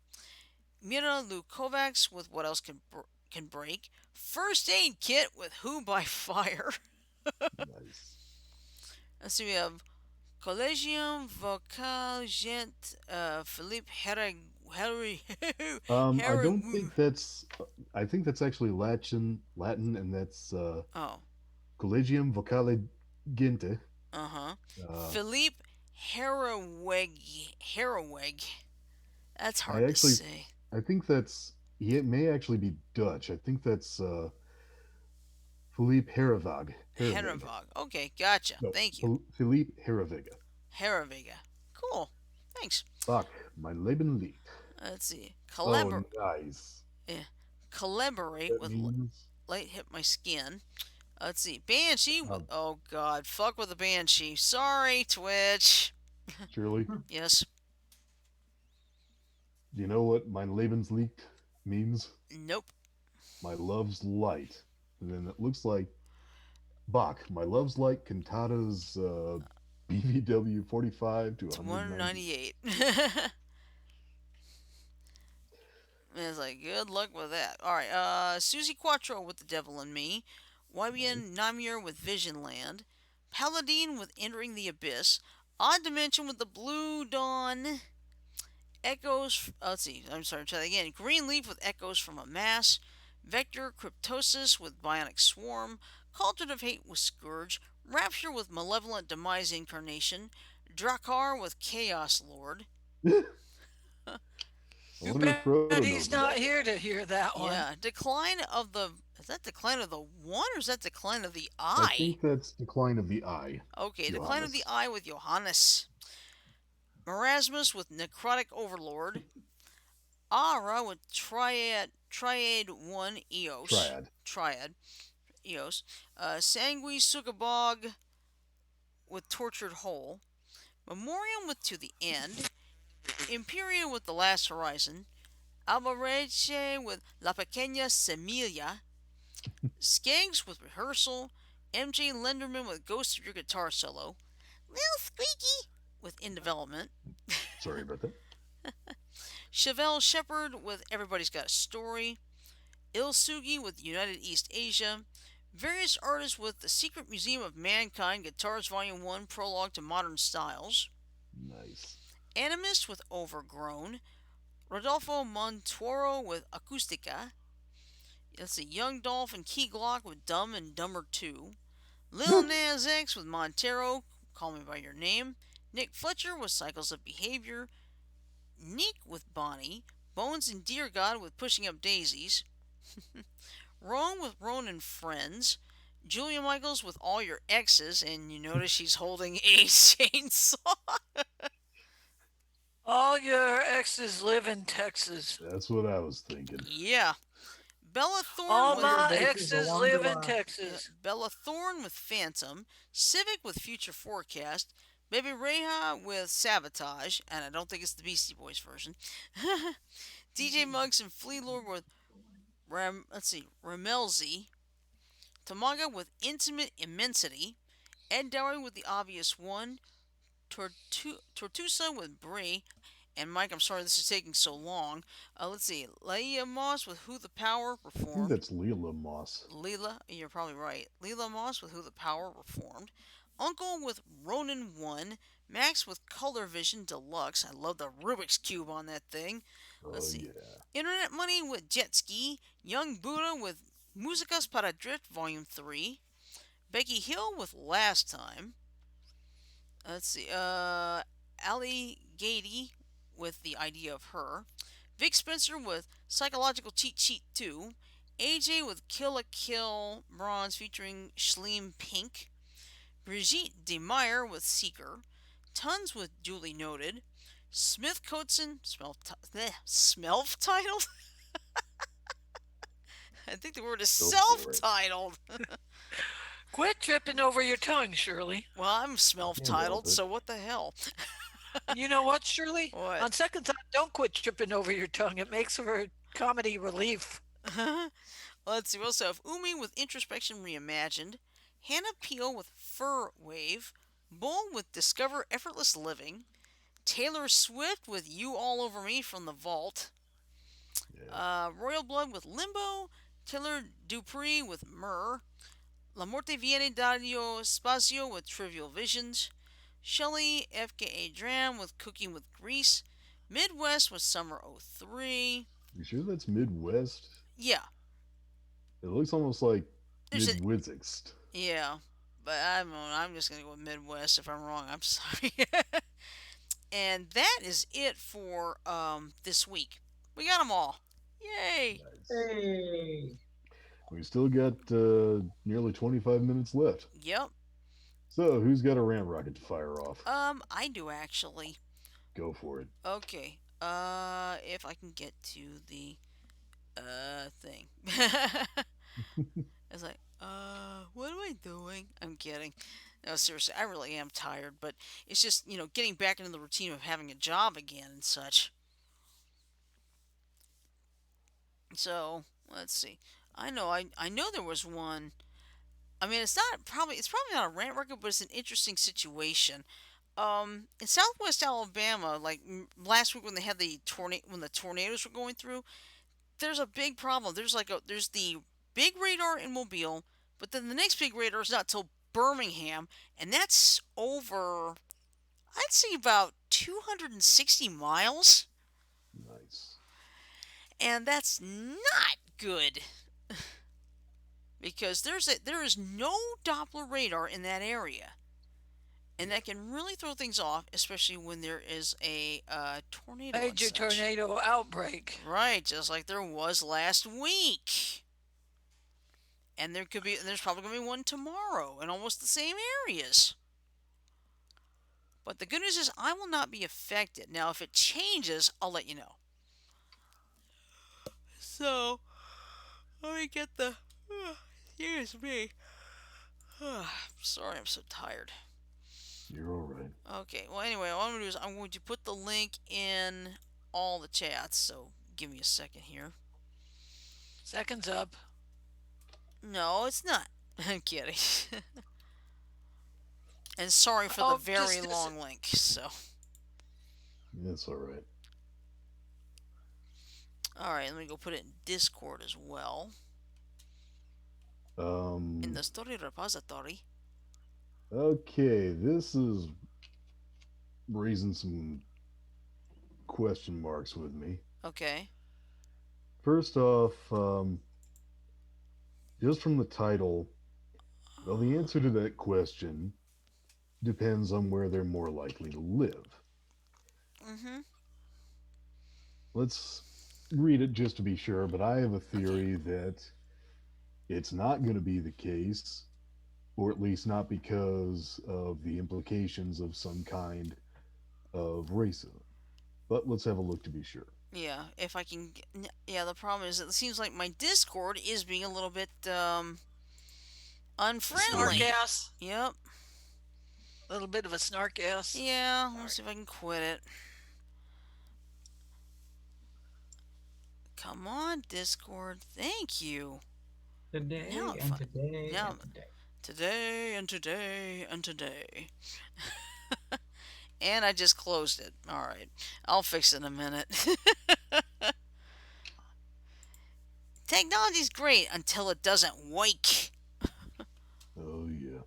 Mira Lukovacs with What Else Can Break. First Aid Kit with Who by Fire. Nice. Let's see, we have Collegium Vocal Gent Philippe I don't Herrig. think that's. I think that's actually Latin, and that's Oh, Collegium Vocale Gente. uh huh. Uh, Philippe Herraweg. That's I hard to actually, say. I think that's. It may actually be Dutch. I think that's Philippe Herivag. Herivig. Herravog. Okay, gotcha. No, Thank you. Philippe Herivig. Herravega. Cool. Thanks. Fuck, mein Leben liegt. Let's see. Oh, nice. Eh, Collaborate That with means Light Hit My Skin. Let's see. Banshee. um, Oh, God. Fuck with the Banshee. Sorry, Twitch. Shirley. Yes. Do you know what mein Lebenslicht means? Nope. My love's light. And then it looks like Bach. My love's light cantatas BVW 45 to It's 190. 198. It's like, good luck with that. Alright, Susie Quattro with The Devil in Me. Nice. YBN Namir with Vision Land. Paladine with Entering the Abyss. Odd Dimension with The Blue Dawn. Echoes. Let's see. I'm sorry. Try that again. Green Leaf with Echoes from a Mass. Vector Cryptosis with Bionic Swarm. Cauldron of Hate with Scourge. Rapture with Malevolent Demise Incarnation. Drakkar with Chaos Lord. I Too wonder if bad Frodo knows he's not about here to hear that one. Yeah. Decline of the. Is that Decline of the One or is that Decline of the that. I Eye? think that's Decline of the Eye. Okay. Decline of the Johannes. Eye with Johannes. Marasmus with Necrotic Overlord. Ara with Triad 1 Eos. Triad. Triad Eos. Sangui Sukabog with Tortured Hole. Memoriam with To the End. Imperia with The Last Horizon. Alvareche with La Pequeña Semilla. Skanks with Rehearsal. MJ Lenderman with Ghost of Your Guitar Solo. Lil Squeaky with In Development. Sorry about that. Chevelle Shepherd with Everybody's Got a Story. Ilsugi with United East Asia. Various artists with The Secret Museum of Mankind Guitars Volume 1 Prologue to Modern Styles. Nice. Animist with Overgrown. Rodolfo Montoro with Acustica. Let's see, Young Dolph and Key Glock with Dumb and Dumber 2. Lil Nas X with Montero Call Me By Your Name, Nick Fletcher with Cycles of Behavior, Neek with Bonnie, Bones and Dear God with Pushing Up Daisies, Roan with Roan and Friends, Julia Michaels with All Your Exes, and you notice she's holding a chainsaw. All your exes live in Texas. That's what I was thinking. Yeah. Bella Thorne All All with your my bases exes belong live to in us. Texas. Bella Thorne with Phantom, Civic with Future Forecast, Baby Reha with Sabotage, and I don't think it's the Beastie Boys version. DJ Muggs and Flea Lord with Ramelzi, Tamaga with Intimate Immensity, Ed Dowry with The Obvious One, Tortusa with Brie, and Mike, I'm sorry this is taking so long. Let's see, Laia Moss with Who the Power I think Reformed, that's Leela Moss. Leela, you're probably right. Leela Moss with Who the Power Reformed. Uncle with Ronin 1. Max with Color Vision Deluxe. I love the Rubik's Cube on that thing. Let's Oh see. yeah. Internet Money with Jet Ski. Young Buddha with Musicas para Drift Volume 3. Becky Hill with Last Time. Let's see. Ali Gady with The Idea of Her. Vic Spencer with Psychological Cheat Sheet 2. AJ with Kill a Kill Bronze featuring Schleem Pink. Brigitte DeMeyer with Seeker. Tons with Duly Noted. Smith Coatson, Smelf titled? I think the word is Go self for it. titled. Quit tripping over your tongue, Shirley. Well, I'm Smelf Can't help titled, it. so what the hell? You know what, Shirley? What? On second thought, don't quit tripping over your tongue. It makes for comedy relief. Let's see. We also have Umi with Introspection Reimagined, Hannah Peel with Fur Wave, Bull with Discover Effortless Living, Taylor Swift with You All Over Me from the Vault, Yeah. Royal Blood with Limbo, Taylor Dupree with Myrrh, La Morte Viene Dario Spazio with Trivial Visions, Shelly FKA Dram with Cooking with Grease, Midwest with Summer '03. You sure that's Midwest? Yeah, It looks almost like there's a Midwizxt. yeah, but I'm just gonna go with Midwest. If I'm wrong, I'm sorry. And that is it for this week. We got them all. Yay! Nice. Hey. We still got nearly 25 minutes left. Yep. So, who's got a rant rocket to fire off? I do actually. Go for it. Okay. If I can get to the thing. It's like, what am I doing? I'm kidding. No, seriously, I really am tired, but it's just, getting back into the routine of having a job again and such. So, let's see. I know there was one. I mean, it's probably not a rant record, but it's an interesting situation. In Southwest Alabama, like last week when they had when the tornadoes were going through, there's a big problem. There's the big radar in Mobile, but then the next big radar is not till Birmingham, and that's over, I'd say, about 260 miles, Nice. and that's not good because there is no Doppler radar in that area, and that can really throw things off, especially when there is a tornado and Major such. tornado outbreak. Right, just like there was last week. And there's probably going to be one tomorrow in almost the same areas. But the good news is I will not be affected. Now, if it changes, I'll let you know. So, let me get the. Excuse me. Sorry, I'm so tired. You're all right. Okay, well, anyway, what I'm going to do is I'm going to put the link in all the chats. So, give me a second here. Seconds up. No, it's not. I'm kidding. And sorry for the Oh, very long link. So, That's all right. alright, let me go put it in Discord as well. In the story repository. Okay, this is raising some question marks with me. Okay. First off, just from the title, well, the answer to that question depends on where they're more likely to live. Mm-hmm. Let's read it just to be sure, but I have a Okay. theory that it's not going to be the case, or at least not because of the implications of some kind of racism. But let's have a look to be sure. Yeah, if I can. Yeah, the problem is it seems like my Discord is being a little bit Snark unfriendly. ass. Yep. A little bit of a snark ass. Yeah. Let me Sorry. see if I can quit it. Come on, Discord. Thank you. Now Today if and I today now and today. today and today and today. And I just closed it. All right. I'll fix it in a minute. Technology's great until it doesn't wake. Oh, yeah.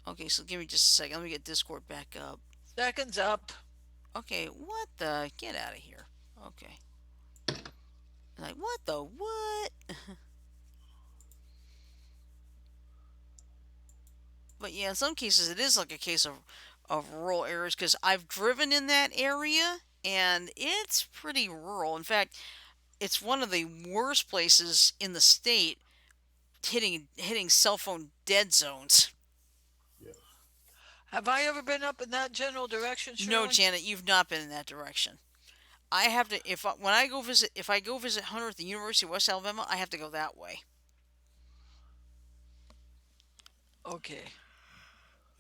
Okay, so give me just a second. Let me get Discord back up. Seconds up. Okay, what the? Get out of here. Okay. Like, what the? What? But yeah, in some cases, it is like a case of rural areas because I've driven in that area and it's pretty rural. In fact, it's one of the worst places in the state hitting cell phone dead zones. Yeah. Have I ever been up in that general direction, No, Shirley? Janet, you've not been in that direction. I have to when I go visit if I go visit Hunter at the University of West Alabama, I have to go that way. Okay.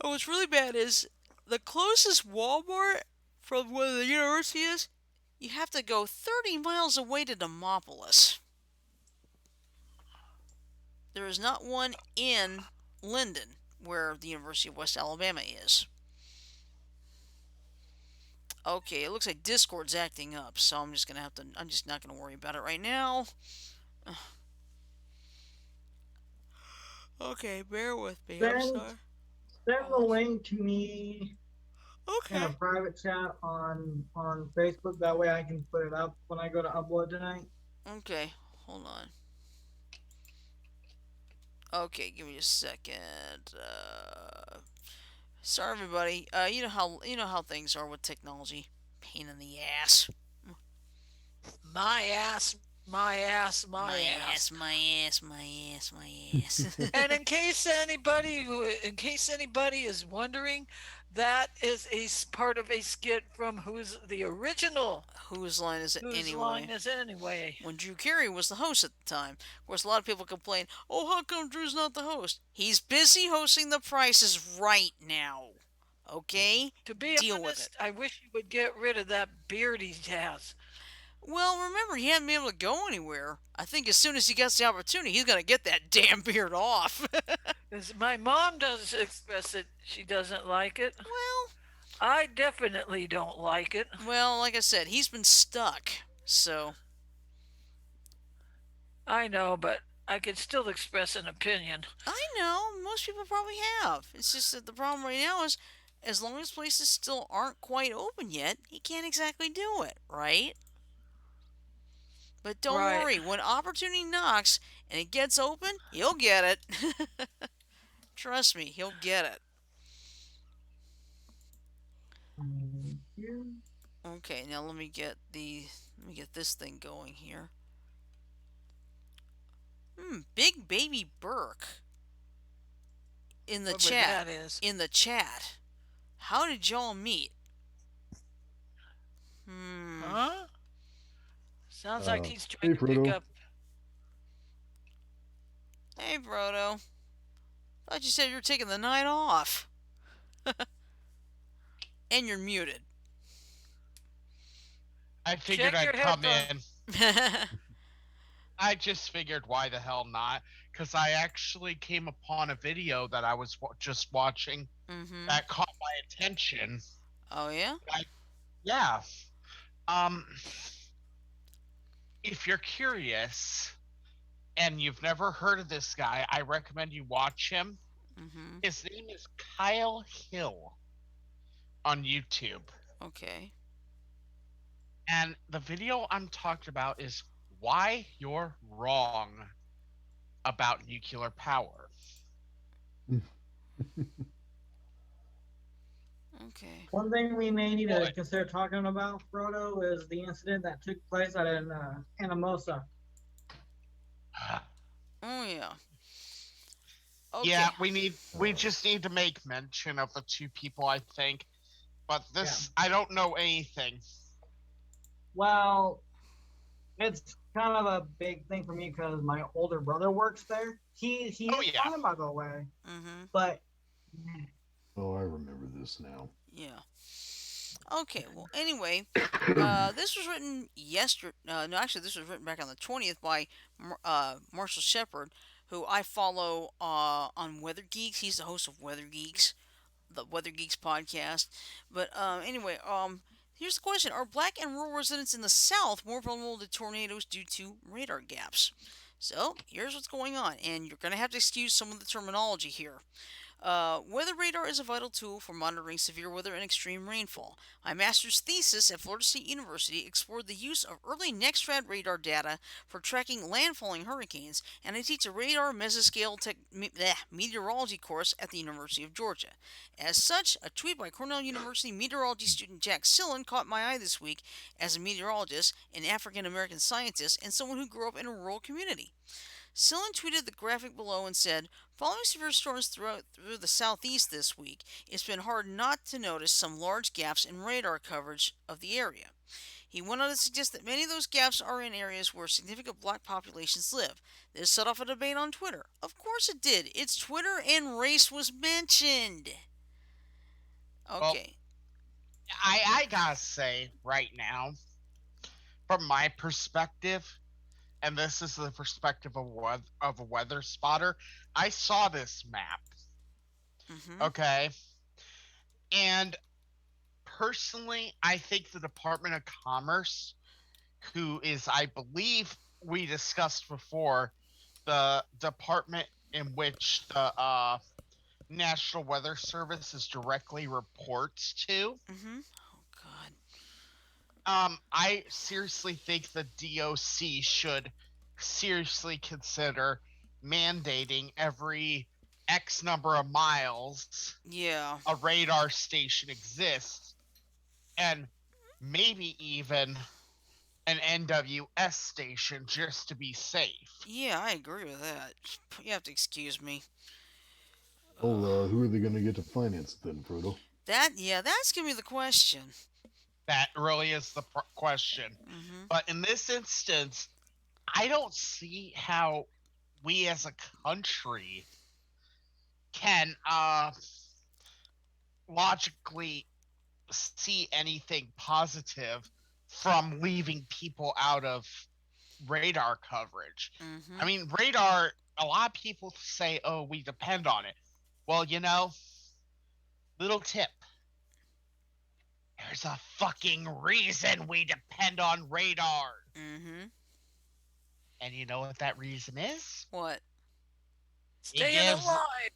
Oh, what's really bad is the closest Walmart from where the university is, you have to go 30 miles away to Demopolis. There is not one in Linden, where the University of West Alabama is. Okay, it looks like Discord's acting up, so I'm just not gonna worry about it right now. Okay, bear with me. I'm Send sorry. send the Oh, link to me in okay. a private chat on Facebook. That way I can put it up when I go to upload tonight. Okay, hold on. Okay, give me a second. Sorry, everybody. You know how things are with technology. Pain in the ass. My ass, my ass, my My ass. ass, my ass, my ass, my ass. And in case anybody is wondering, that is a part of a skit from Who's the Original? Whose line is it Whose line anyway? is it anyway? When Drew Carey was the host at the time. Of course, a lot of people complain, oh, how come Drew's not the host? He's busy hosting The Price is Right now. Okay? To be Deal with it. honest, I wish he would get rid of that beard he has. Well, remember, he hadn't been able to go anywhere. I think as soon as he gets the opportunity, he's going to get that damn beard off. As my mom does express it, she doesn't like it. well, I definitely don't like it. well, like I said, he's been stuck. So, I know, but I can still express an opinion. I know, most people probably have. It's just that the problem right now is as long as places still aren't quite open yet, he can't exactly do it, right? But don't Right. worry, when opportunity knocks and it gets open, he'll get it. Trust me, he'll get it. Thank you. Okay, now let me get this thing going here. Big Baby Burke in the Whoever chat. that is. In the chat. How did y'all meet? Hmm. Huh? Sounds like Uh, he's trying hey, to pick Frodo. up. Hey, Brodo. Thought you said you were taking the night off. And you're muted. I figured Check your I'd come headphones. in. I just figured why the hell not? Because I actually came upon a video that I was just watching mm-hmm. that caught my attention. Oh, yeah? Yeah. Um, if you're curious and you've never heard of this guy, I recommend you watch him. Mm-hmm. His name is Kyle Hill on YouTube. Okay. And the video I'm talking about is why you're wrong about nuclear power. Okay. One thing we may need to Well, consider talking about, Frodo, is the incident that took place at an Anamosa. Oh yeah. yeah, Okay. we just need to make mention of the two people, I think. But Yeah. this, I don't know anything. Well, it's kind of a big thing for me because my older brother works there. He Oh is yeah. fine, by the way, Mhm. but Oh, I remember this now. Yeah. Okay. Well, anyway, this was written yesterday. No, actually, this was written back on the 20th by Marshall Shepard, who I follow on Weather Geeks. He's the host of Weather Geeks, the Weather Geeks podcast. But anyway, here's the question: Are black and rural residents in the South more vulnerable to tornadoes due to radar gaps? So here's what's going on, and you're gonna have to excuse some of the terminology here. Weather radar is a vital tool for monitoring severe weather and extreme rainfall. My master's thesis at Florida State University explored the use of early NextRad radar data for tracking landfalling hurricanes, and I teach a radar mesoscale meteorology course at the University of Georgia. As such, a tweet by Cornell University meteorology student Jack Sillen caught my eye this week as a meteorologist, an African American scientist, and someone who grew up in a rural community. Sillen tweeted the graphic below and said, following severe storms through the southeast this week, it's been hard not to notice some large gaps in radar coverage of the area. He went on to suggest that many of those gaps are in areas where significant black populations live. This set off a debate on Twitter. Of course it did. It's Twitter and race was mentioned. Well, Okay. I gotta say right now, from my perspective, and this is the perspective of a weather spotter, I saw this map. Mhm. Okay, and personally, I think the Department of Commerce, who is, I believe, we discussed before, the department in which the National Weather Service is directly reports to. Mhm. Oh god. I seriously think the DOC should seriously consider mandating every X number of miles Yeah. a radar station exists, and maybe even an NWS station just to be safe. Yeah, I agree with that. You have to excuse me. Well, Ugh. who are they going to get to finance it then, Frodo? That's gonna be the question. That really is the question. Mhm. But in this instance, I don't see how we as a country can logically see anything positive from leaving people out of radar coverage. I Mhm. mean, radar, a lot of people say, oh, we depend on it. Well, little tip, there's a fucking reason we depend on radar. Mhm. And you know what that reason is? What? It Staying gives alive.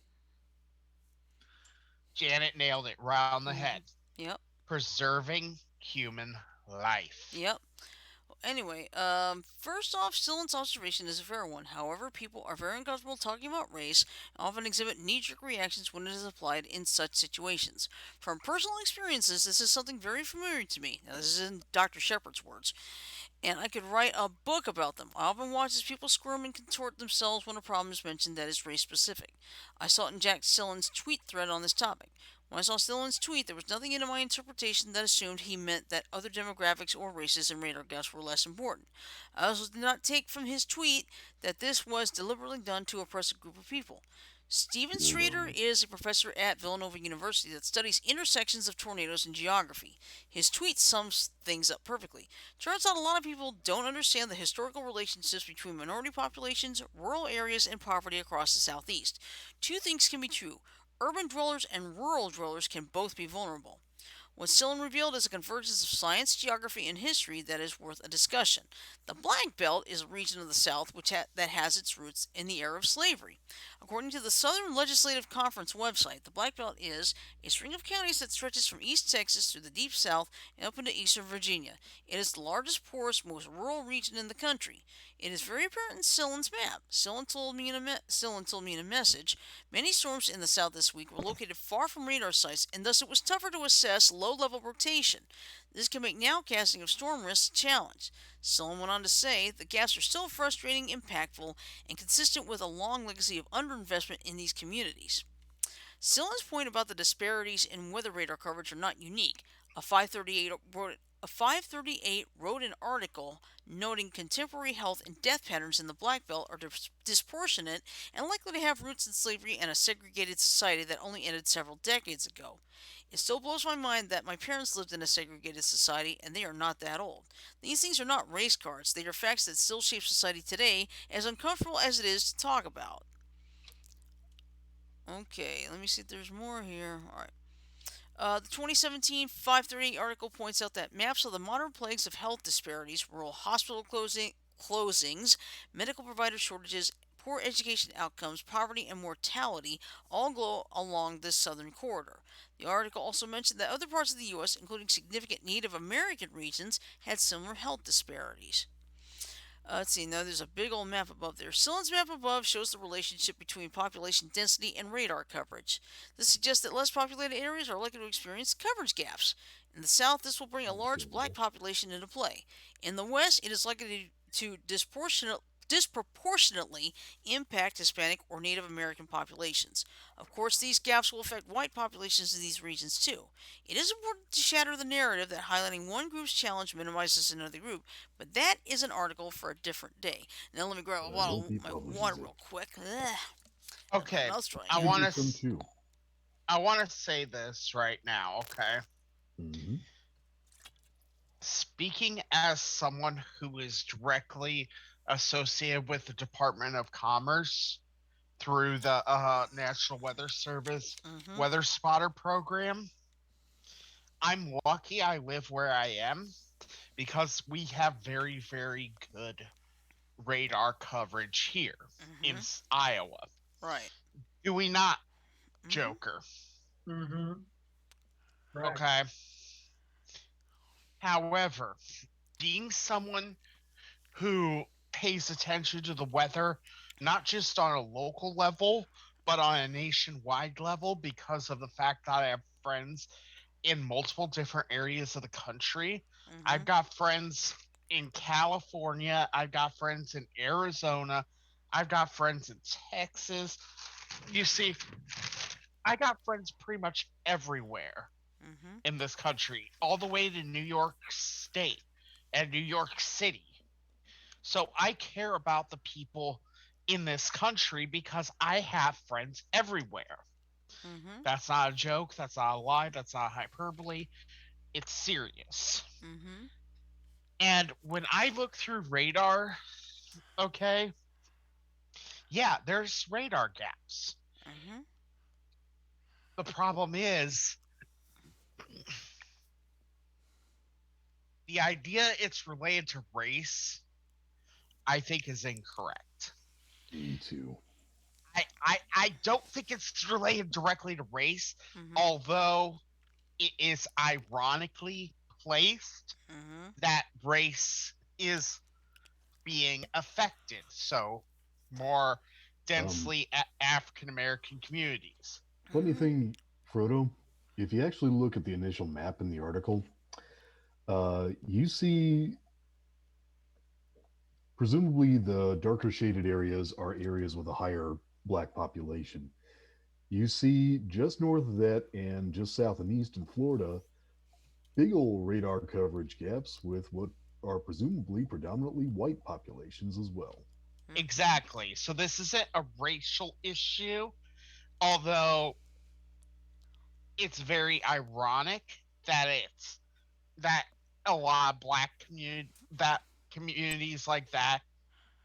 Janet nailed it right on the Mhm. head. Yep. Preserving human life. Yep. Anyway, first off, Stillen's observation is a fair one. However, people are very uncomfortable talking about race and often exhibit knee-jerk reactions when it is applied in such situations. From personal experiences, this is something very familiar to me. Now, this is in Dr. Shepard's words, and I could write a book about them. I often watch as people squirm and contort themselves when a problem is mentioned that is race specific. I saw it in Jack Stillen's tweet thread on this topic. When I saw Stillen's tweet, there was nothing in my interpretation that assumed he meant that other demographics or races in radar gaps were less important. I also did not take from his tweet that this was deliberately done to oppress a group of people. Stephen Good on Schrader you. is a professor at Villanova University that studies intersections of tornadoes in geography. His tweet sums things up perfectly. Turns out a lot of people don't understand the historical relationships between minority populations, rural areas, and poverty across the southeast. Two things can be true: urban dwellers and rural dwellers can both be vulnerable. What Sillin revealed is a convergence of science, geography, and history that is worth a discussion. The Black Belt is a region of the South that has its roots in the era of slavery. According to the Southern Legislative Conference website, the Black Belt is a string of counties that stretches from East Texas through the Deep South and up into eastern Virginia. It is the largest, poorest, most rural region in the country. It is very apparent in Sillin's map. Sillin told me in a message, many storms in the south this week were located far from radar sites, and thus it was tougher to assess low-level rotation. This can make nowcasting of storm risks a challenge. Sillin went on to say the gaps are still frustrating, impactful, and consistent with a long legacy of underinvestment in these communities. Sillin's point about the disparities in weather radar coverage are not unique. A 538 wrote an article noting contemporary health and death patterns in the Black Belt are disproportionate and likely to have roots in slavery and a segregated society that only ended several decades ago. It still blows my mind that my parents lived in a segregated society and they are not that old. These things are not race cards, they are facts that still shape society today, as uncomfortable as it is to talk about. Okay, let me see if there's more here. Alright. The 2017 538 article points out that maps of the modern plagues of health disparities, rural hospital closings, medical provider shortages, poor education outcomes, poverty, and mortality all go along this southern corridor. The article also mentioned that other parts of the U.S., including significant Native American regions, had similar health disparities. Let's see, now there's a big old map above there. Sillin's map above shows the relationship between population density and radar coverage. This suggests that less populated areas are likely to experience coverage gaps. In the south, this will bring a large black Understandable. population into play. In the west, it is likely to disproportionately impact Hispanic or Native American populations. Of course, these gaps will affect white populations in these regions too. It is important to shatter the narrative that highlighting one group's challenge minimizes another group, but that is an article for a different day. Now let me grab a I bottle hope he of my publishes water it. real quick. Ugh, got my Okay, mouth dry. I Give want me to some too. I want to say this right now, okay? Hmm. Speaking as someone who is directly associated with the Department of Commerce through the National Weather Service Mm-hmm. Weather Spotter program, I'm lucky I live where I am because we have very, very good radar coverage here in Mm-hmm. Iowa. Right. Do we not, Mm-hmm. Joker? Mm-hmm. Correct. Okay. However, being someone who pays attention to the weather, not just on a local level, but on a nationwide level, because of the fact that I have friends in multiple different areas of the country. Mm-hmm. I've got friends in California, I've got friends in Arizona, I've got friends in Texas. You see, I got friends pretty much everywhere Mm-hmm. in this country, all the way to New York State and New York City. So I care about the people in this country because I have friends everywhere. Mm-hmm. That's not a joke, that's not a lie, that's not hyperbole. It's serious. Mm-hmm. And when I look through radar, okay, yeah, there's radar gaps. Mm-hmm. The problem is the idea it's related to race, I think, is incorrect. Me too. I don't think it's related directly to race, Mm-hmm. although it is ironically placed Mm-hmm. that race is being affected. So, more Um, densely African American communities. Funny Mm-hmm. thing, Frodo, if you actually look at the initial map in the article, you see presumably the darker shaded areas are areas with a higher black population. You see just north of that and just south and east in Florida, big old radar coverage gaps with what are presumably predominantly white populations as well. Mm-hmm. Exactly. So, this isn't a racial issue, although it's very ironic that that a lot of black communities like that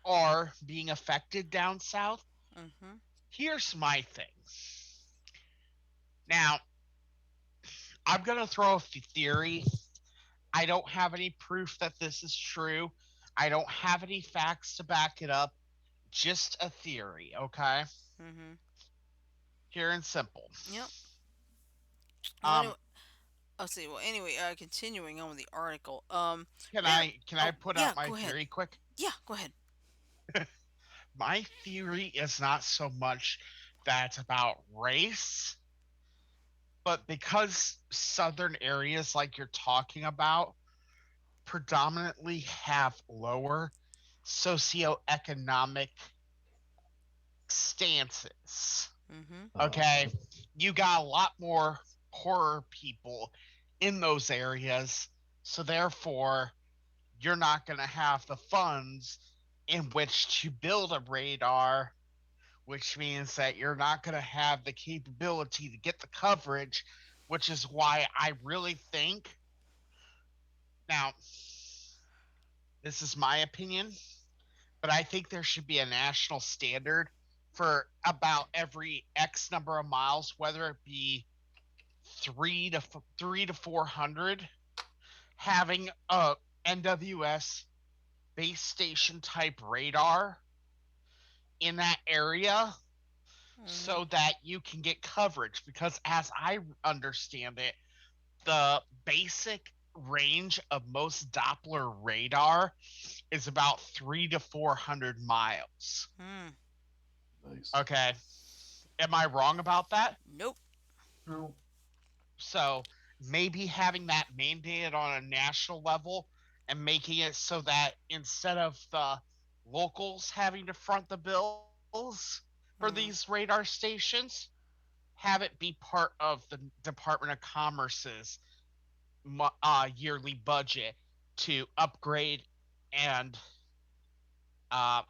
are being affected down south. Mm-hmm. Here's my thing. Now, I'm going to throw a theory. I don't have any proof that this is true. I don't have any facts to back it up. Just a theory, okay? Mm-hmm. Pure and simple. Yep. Well, Um, anyway, I'll see. Well, anyway, continuing on with the article. can There. I can I Oh, put yeah. out my Go ahead. theory quick? Yeah, go ahead. My theory is not so much that it's about race, but because southern areas like you're talking about predominantly have lower socioeconomic stances. Mm-hmm. Okay, you got a lot more poorer people in those areas, so therefore you're not going to have the funds in which to build a radar, which means that you're not going to have the capability to get the coverage, which is why I really think, now, this is my opinion, but I think there should be a national standard for about every X number of miles, whether it be 3 to 400, having a NWS base station type radar in that area Mm-hmm. so that you can get coverage. Because as I understand it, the basic range of most Doppler radar is about 3 to 400 miles. Mm. Nice. Okay. Am I wrong about that? Nope. No. So maybe having that mandated on a national level and making it so that instead of the locals having to front the bills for these Mm-hmm. radar stations, have it be part of the Department of Commerce's yearly budget to upgrade and uh,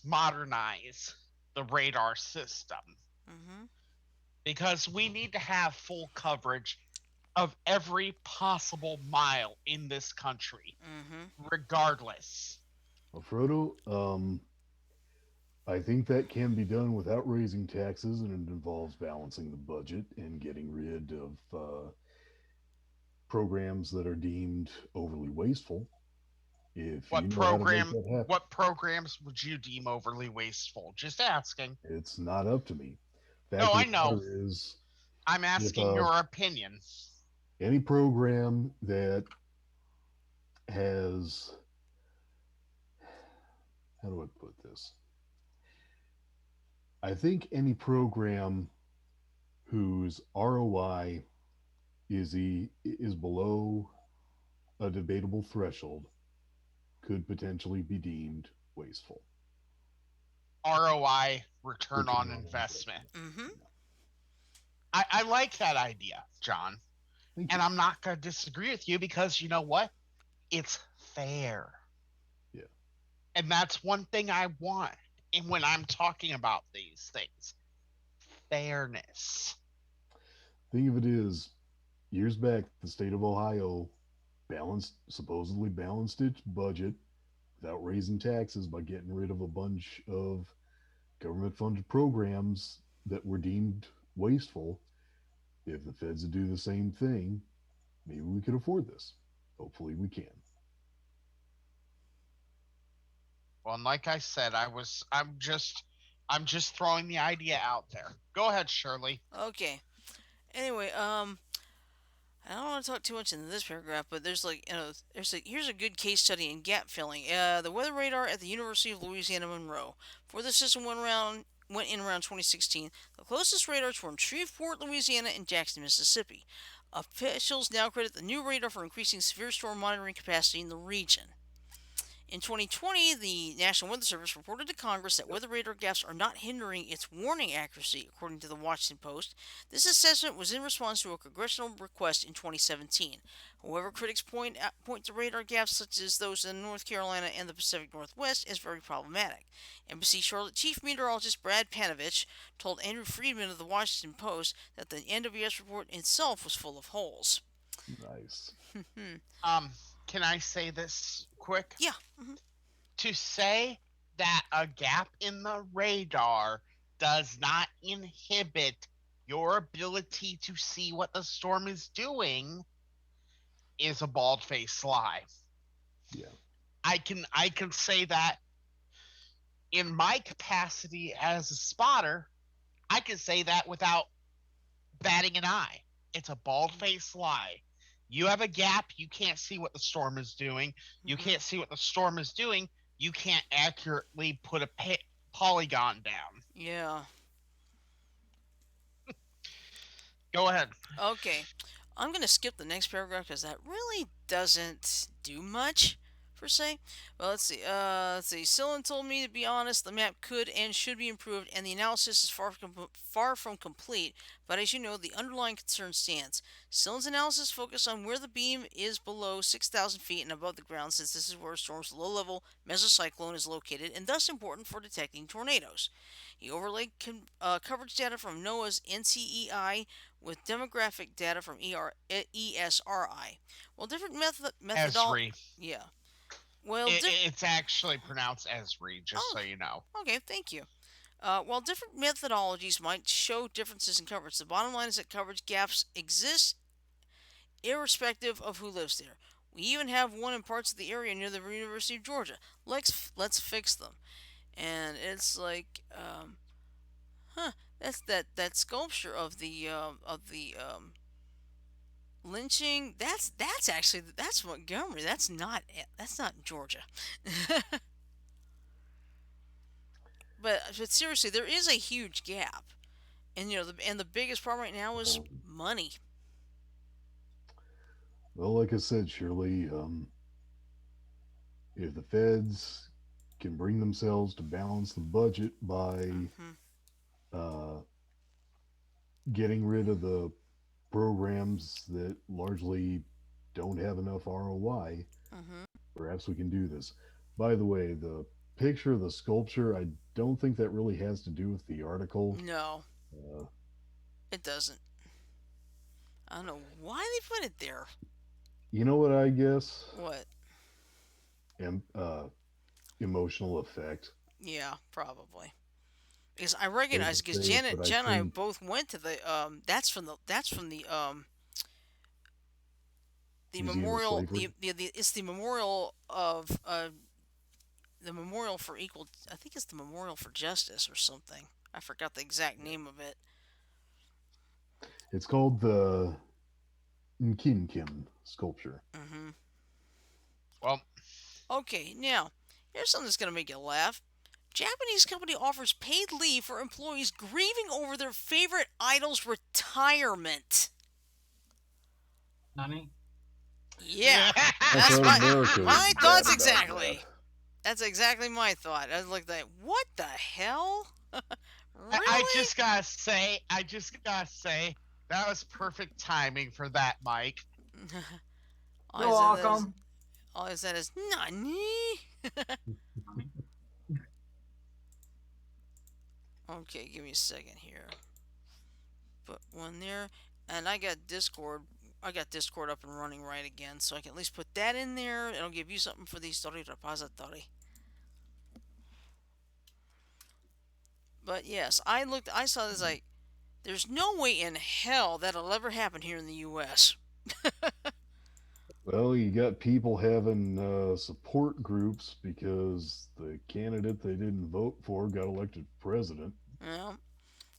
modernize the radar system, Mm-hmm. because we need to have full coverage of every possible mile in this country, Mm-hmm. regardless. Well, Frodo, I think that can be done without raising taxes, and it involves balancing the budget and getting rid of programs that are deemed overly wasteful. If you What know how to make program? that happen, What programs would you deem overly wasteful? Just asking. it's not up to me. No, Fact I of the know. matter is, I'm if asking your opinion. any program that has, how do I put this? I think any program whose ROI is below a debatable threshold could potentially be deemed wasteful. ROI, return Return on on investment. investment. Mm-hmm. Yeah. I like that idea, John. Thank And you. I'm not going to disagree with you because you know what? It's fair. Yeah. And that's one thing I want. And when I'm talking about these things, fairness. Thing of it is, years back, the state of Ohio supposedly balanced its budget without raising taxes by getting rid of a bunch of government funded programs that were deemed wasteful. If the feds would do the same thing, maybe we could afford this. Hopefully, we can. Well, and like I said, I'm just throwing the idea out there. Go ahead, Shirley. Okay. Anyway, I don't want to talk too much into this paragraph, but there's like here's a good case study in gap filling. The weather radar at the University of Louisiana Monroe. Before the system went in around 2016. The closest radars were in Shreveport, Louisiana, and Jackson, Mississippi. Officials now credit the new radar for increasing severe storm monitoring capacity in the region. In 2020, the National Weather Service reported to Congress that weather radar gaps are not hindering its warning accuracy, according to the Washington Post. This assessment was in response to a congressional request in 2017. However, critics point to radar gaps such as those in North Carolina and the Pacific Northwest as very problematic. Embassy Charlotte Chief Meteorologist Brad Panovich told Andrew Friedman of the Washington Post that the NWS report itself was full of holes. Nice. Um, can I say this quick? Yeah. Mm-hmm. To say that a gap in the radar does not inhibit your ability to see what the storm is doing is a bald faced lie. Yeah. I can say that in my capacity as a spotter, I can say that without batting an eye. It's a bald faced lie. You have a gap, you can't see what the storm is doing. You Hmm. can't see what the storm is doing. You can't accurately put a polygon down. Yeah. Go ahead. Okay. I'm going to skip the next paragraph because that really doesn't do much, per se. Well, let's see. Sillin told me, to be honest, the map could and should be improved, and the analysis is far from complete. But as you know, the underlying concern stands. Sillin's analysis focused on where the beam is below 6,000 feet and above the ground, since this is where a storm's low-level mesocyclone is located, and thus important for detecting tornadoes. He overlaid coverage data from NOAA's NCEI with demographic data from ESRI. While different methodol Esri. yeah. Well, It's actually pronounced Esri, just oh, so you know. okay, thank you. While different methodologies might show differences in coverage, the bottom line is that coverage gaps exist irrespective of who lives there. We even have one in parts of the area near the University of Georgia. Let's fix them. And it's like, huh? That's that sculpture of the lynching. That's actually that's Montgomery. That's not Georgia. But seriously, there is a huge gap, and the biggest problem right now is money. Well, like I said, Shirley, if the feds can bring themselves to balance the budget by Mhm. uh, getting rid of the programs that largely don't have enough ROI, Mhm. perhaps we can do this. By the way, the picture of the sculpture, I don't think that really has to do with the article. No, Uh, it doesn't. I don't know why they put it there. you know what I guess? What? Em- uh, Emotional effect. Yeah, probably. Because I Hate recognize to because say it, Janet, but I Jen, and I think both went to the Museum of memorial. Slavery. It's the memorial of the memorial for equal. I think it's the memorial for justice or something. I forgot the exact name of it. It's called the Nkinkin sculpture. Hmm. Well, Okay, now here's something that's gonna make you laugh. Japanese company offers paid leave for employees grieving over their favorite idol's retirement. Nani? Yeah, I that's thought my America was my bad thoughts about that. exactly. That's exactly my thought. I was like, what the hell? I Really? just gotta say, that was perfect timing for that, Mike. all You're I said is, welcome. all I said is, Nani? Nani. Okay, give me a second here. Put one there, and I got Discord. I got Discord up and running right again, so I can at least put that in there. It'll give you something for the story repository. But yes, I saw this like, there's no way in hell that'll ever happen here in the U.S. Well, you got people having support groups because the candidate they didn't vote for got elected president. Well,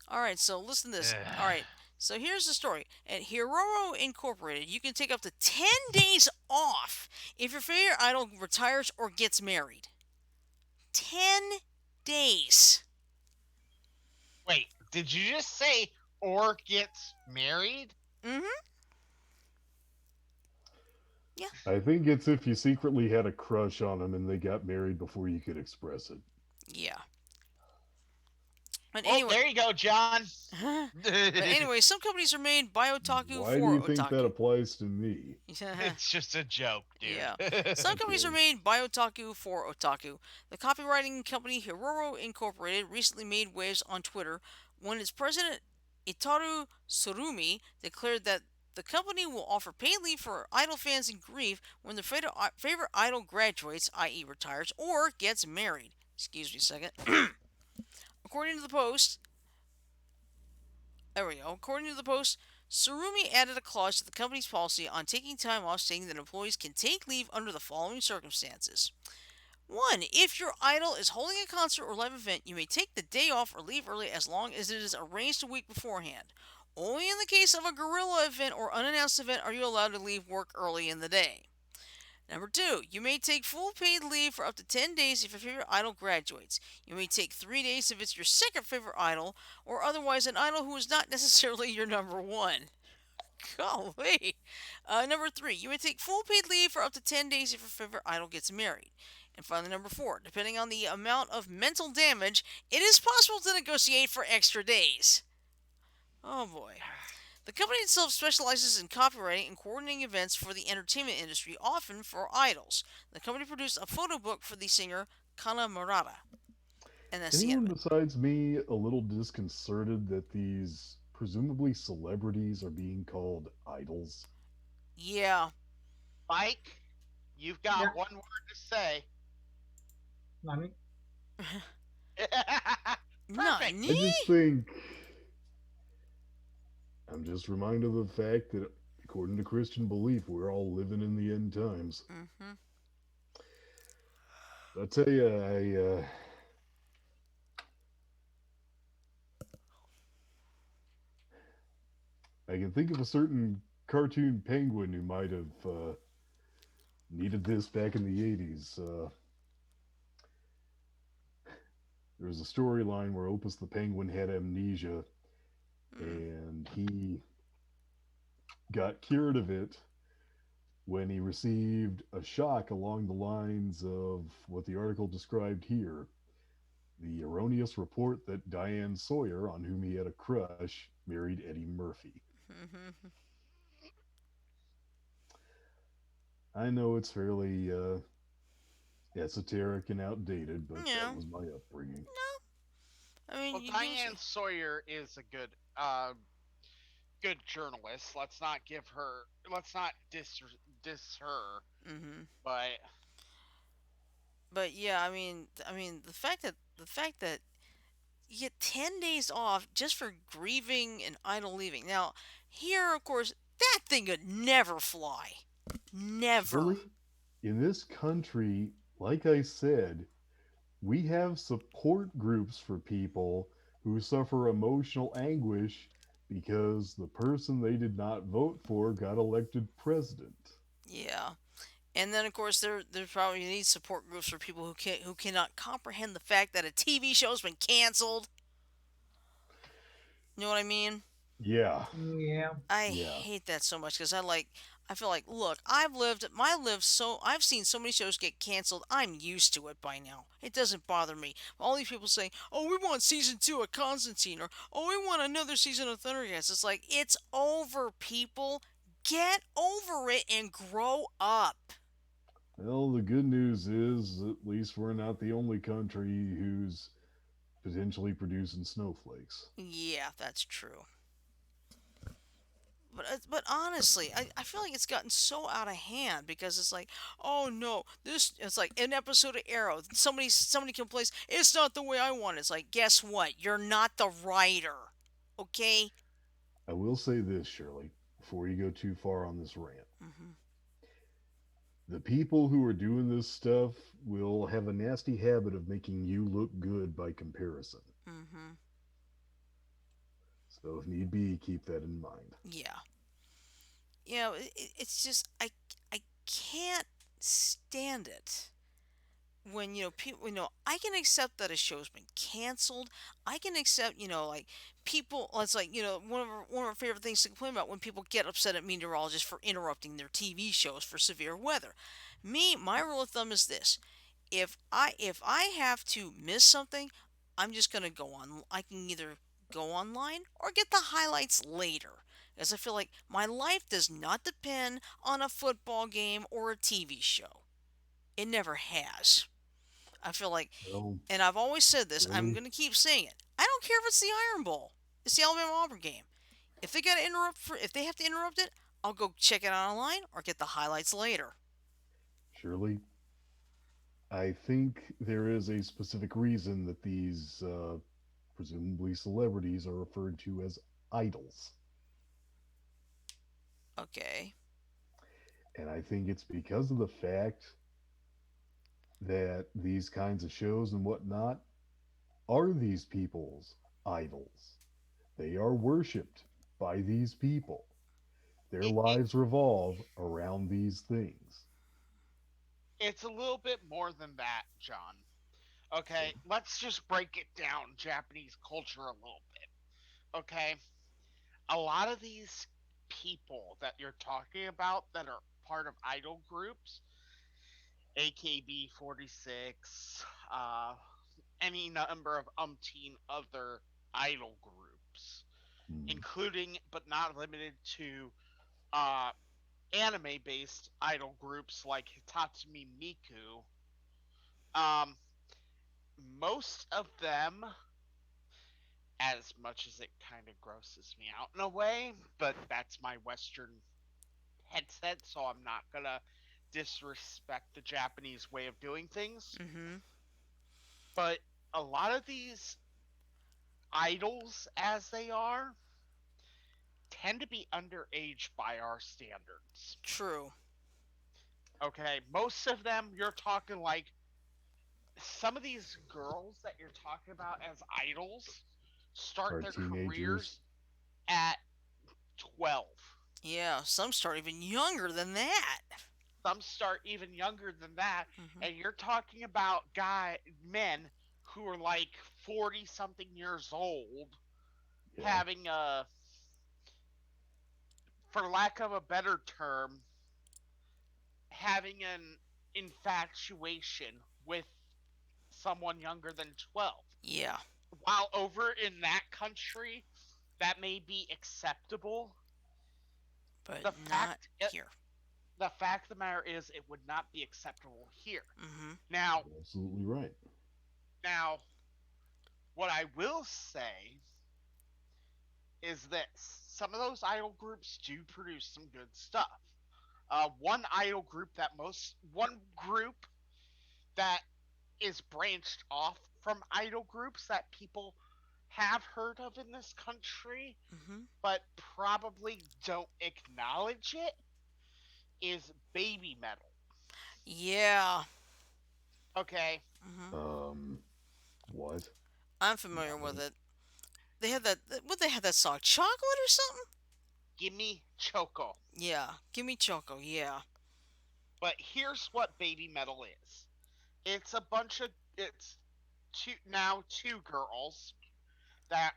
all right, so listen to this. All right, so here's the story. At Hiroro Incorporated, you can take up to 10 days off if your favorite idol retires or gets married. 10 days. Wait, did you just say or gets married? Mm-hmm. Yeah. I think it's if you secretly had a crush on them and they got married before you could express it. Yeah. But Well, anyway, there you go, John. some companies are made by otaku Why do for you think that otaku. applies to me? It's just a joke, dude. Yeah. Some companies are Okay. made by otaku for otaku. The copywriting company Hiroro Incorporated recently made waves on Twitter when its president Itaru Surumi declared that the company will offer paid leave for idol fans in grief when their favorite idol graduates, i.e., retires, or gets married. Excuse me a second. According to the post, There we go. According to the post, Surumi added a clause to the company's policy on taking time off, stating that employees can take leave under the following circumstances. 1. If your idol is holding a concert or live event, you may take the day off or leave early as long as it is arranged a week beforehand. Only in the case of a guerrilla event or unannounced event are you allowed to leave work early in the day. Number 2, you may take full paid leave for up to 10 days if your favorite idol graduates. You may take 3 days if it's your second favorite idol, or otherwise an idol who is not necessarily your number one. Golly. Number 3, you may take full paid leave for up to 10 days if your favorite idol gets married. And finally, number 4, depending on the amount of mental damage, it is possible to negotiate for extra days. Oh boy. The company itself specializes in copywriting and coordinating events for the entertainment industry, often for idols. The company produced a photo book for the singer Kana Murata. And that's the end Anyone of it. besides me a little disconcerted that these presumably celebrities are being called idols? Yeah. Mike, you've Yeah, got one word to say. Nani? Perfect. I Nani? just think I'm just reminded of the fact that according to Christian belief, we're all living in the end times. Mm-hmm. I tell you, I can think of a certain cartoon penguin who might have needed this back in the 80s. There was a storyline where Opus the Penguin had amnesia Mm. and he got cured of it when he received a shock along the lines of what the article described here, the erroneous report that Diane Sawyer, on whom he had a crush, married Eddie Murphy. Mm-hmm. I know it's fairly esoteric and outdated, but that Yeah. was my upbringing. I mean, Well, you do Diane see. Sawyer is a good journalist. Let's not diss her. Mm-hmm. But But yeah, I mean, the fact that you get 10 days off just for grieving and idol leaving. Now, here, of course, that thing could never fly. Never. Shirley, in this country, like I said, we have support groups for people who suffer emotional anguish because the person they did not vote for got elected president. Yeah. And then, of course, there probably needs support groups for people who cannot comprehend the fact that a TV show's been canceled. You know what I mean? Yeah, Yeah. I yeah. hate that so much because I feel like, look, I've seen so many shows get canceled. I'm used to it by now. It doesn't bother me. All these people saying, "Oh, we want season 2 of Constantine," or "Oh, we want another season of Thundercats." It's like, it's over, people. Get over it and grow up. Well, the good news is at least we're not the only country who's potentially producing snowflakes. Yeah, that's true. But honestly, I feel like it's gotten so out of hand because it's like, oh no, this it's like an episode of Arrow. Somebody complains, it's not the way I want it. It's like, guess what? You're not the writer. Okay? I will say this, Shirley, before you go too far on this rant. Mhm. The people who are doing this stuff will have a nasty habit of making you look good by comparison. Mhm. So, if need be, keep that in mind. Yeah. It's just I can't stand it. When people, I can accept that a show's been canceled. I can accept, like, people, it's like, one of our favorite things to complain about when people get upset at meteorologists for interrupting their TV shows for severe weather. My rule of thumb is this: if I have to miss something, I'm just going to go on. I can either go online or get the highlights later, as I feel like my life does not depend on a football game or a TV show. It never has. I feel like, Well, and I've always said this, I'm Shirley, going to keep saying it. I don't care if it's the Iron Bowl, it's the Alabama Auburn game. If they have to interrupt it, I'll go check it out online or get the highlights later. Shirley, I think there is a specific reason that these presumably celebrities are referred to as idols. Okay. And I think it's because of the fact that these kinds of shows and whatnot are these people's idols. They are worshipped by these people. Their it lives revolve around these things. it's a little bit more than that, John. Okay, let's just break it down, Japanese culture a little bit. Okay, a lot of these people that you're talking about that are part of idol groups, AKB 46, any number of umpteen other idol groups, Hmm. including but not limited to uh, anime based idol groups like Hitatsumi Miku. Um, most of them, as much as it kind of grosses me out in a way, but that's my Western headset, so I'm not gonna disrespect the Japanese way of doing things. Mm-hmm. But a lot of these idols, as they are, tend to be underage by our standards. True. Okay, most of them, you're talking like some of these girls that you're talking about as idols start Are their teenagers. careers at 12. Yeah, some start even younger than that. Some start even younger than that, Mm-hmm. and you're talking about men who are like 40 something years old Yeah. having a, for lack of a better term, having an infatuation with someone younger than 12. Yeah, While over in that country, that may be acceptable, but the not fact here. the fact of the matter is it would not be acceptable here. Mm-hmm. Now, You're absolutely right. now what I will say is this: some of those idol groups do produce some good stuff. One group that is branched off from idol groups that people have heard of in this country, Mm-hmm. but probably don't acknowledge it, is baby metal. Yeah. Okay, Mm-hmm. Um, what? I'm familiar with Why? it. They had that. What they had that song, Chocolate or something? gimme Choco. Yeah. Give me Choco. Yeah. But here's what baby metal is. It's a bunch of it's two girls that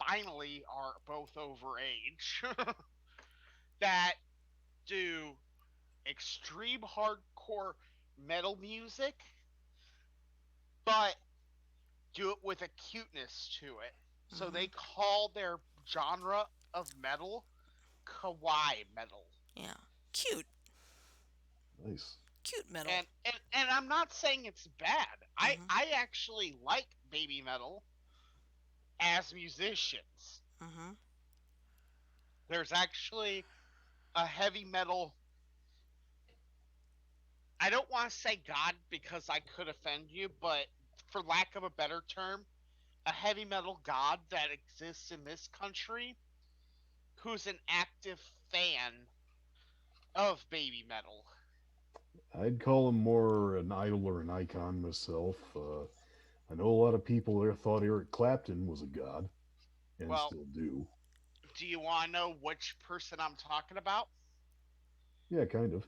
finally are both over age that do extreme hardcore metal music, but do it with a cuteness to it. So Mm-hmm. they call their genre of metal kawaii metal. Yeah. Cute. Nice. Cute metal. And I'm not saying it's bad. I Mm-hmm. I actually like baby metal as musicians. Mm-hmm. There's actually a heavy metal, I don't want to say god because I could offend you, but for lack of a better term, a heavy metal god that exists in this country who's an active fan of baby metal. I'd call him more an idol or an icon myself. I know a lot of people there thought Eric Clapton was a god, and Well, still do. do you want to know which person I'm talking about? Yeah, kind of.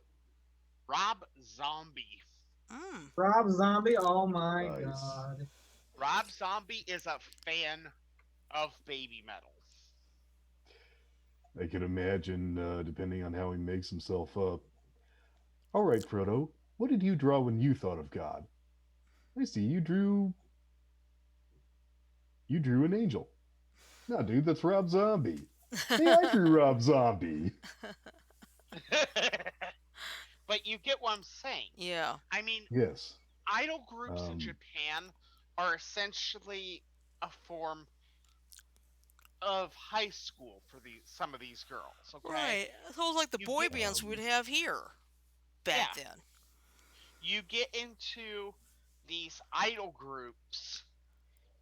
Rob Zombie. Mm. Rob Zombie, oh my Nice. god. Rob Zombie is a fan of baby metal. I can imagine, depending on how he makes himself up. All right, Frodo, what did you draw when you thought of God? I see you drew an angel. No, dude, that's Rob Zombie. Hey, I drew Rob Zombie. But you get what I'm saying. Yeah. I mean, Yes. idol groups in Um, Japan are essentially a form of high school for some of these girls, okay? Right. So it was like the You boy get bands we'd um, have here back yeah, then. you get into these idol groups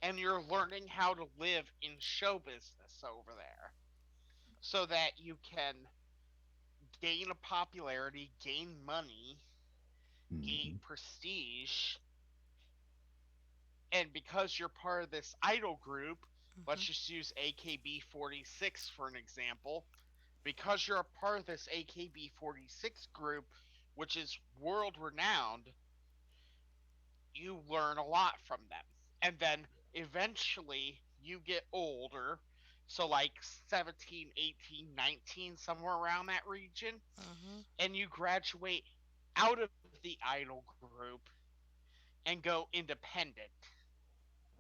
and you're learning how to live in show business over there. so that you can gain a popularity, gain money, gain Hmm. prestige, and because you're part of this idol group, let's Mhm. just use AKB 46 for an example. Because you're a part of this AKB 46 group, which is world renowned, you learn a lot from them. And then eventually you get older, so like 17, 18, 19, somewhere around that region, Mhm. and you graduate out of the idol group and go independent.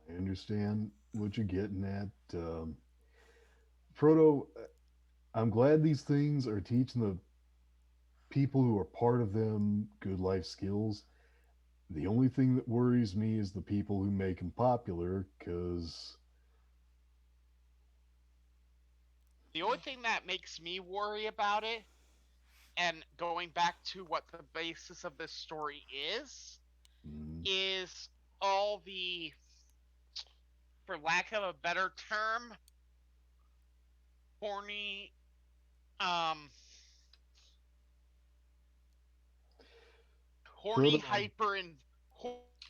I understand what you're getting at. Frodo, I'm glad these things are teaching the people who are part of them good life skills. The only thing that worries me is the people who make them popular, because The only thing that makes me worry about it, and going back to what the basis of this story is all the, for lack of a better term, horny, um, horny Frodo, hyper and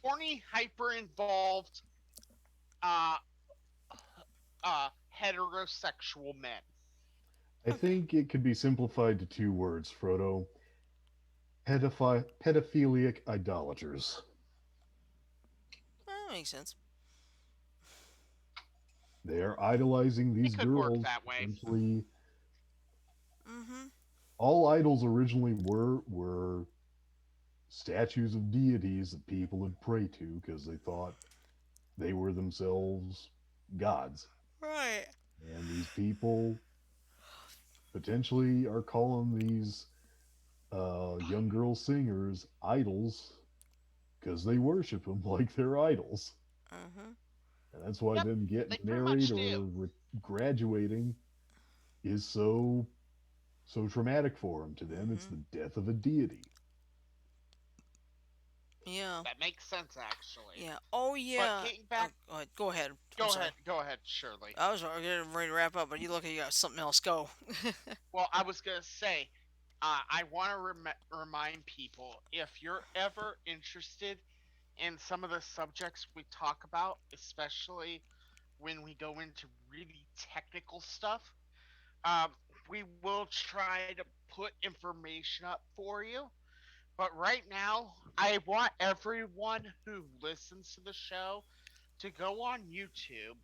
horny hyper involved, uh, heterosexual men. I Okay. think it could be simplified to two words, Frodo: pedophilic idolaters. That makes sense. They are idolizing It these could work girls. that way. Essentially, Mhm. all idols originally were statues of deities that people would pray to because they thought they were themselves gods. Right. And these people potentially are calling these young girl singers idols because they worship them like they're idols. Mhm. And that's why Yep, them they getting pretty married much do. or graduating is so traumatic for them. To them, it's Mhm. the death of a deity. Yeah. That makes sense, actually. Yeah. Oh But yeah. getting back, Go ahead. Go ahead. I'm sorry. go ahead, Shirley. I was getting ready to wrap up, but you look like you got something else. Go. Well, I was gonna say, I want to remind people, if you're ever interested in some of the subjects we talk about, especially when we go into really technical stuff, um, we will try to put information up for you. But right now, I want everyone who listens to the show to go on YouTube,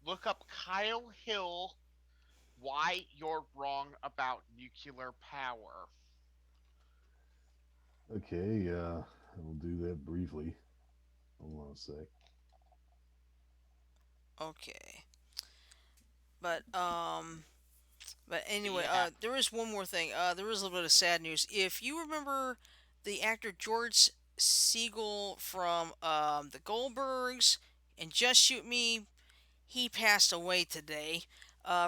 look up Kyle Hill, Why You're Wrong About Nuclear Power. Okay, I'll do that briefly. Hold on a sec. Okay. But But anyway, Yeah. there is one more thing. There is a little bit of sad news. If you remember the actor George Siegel from the Goldbergs and Just Shoot Me, he passed away today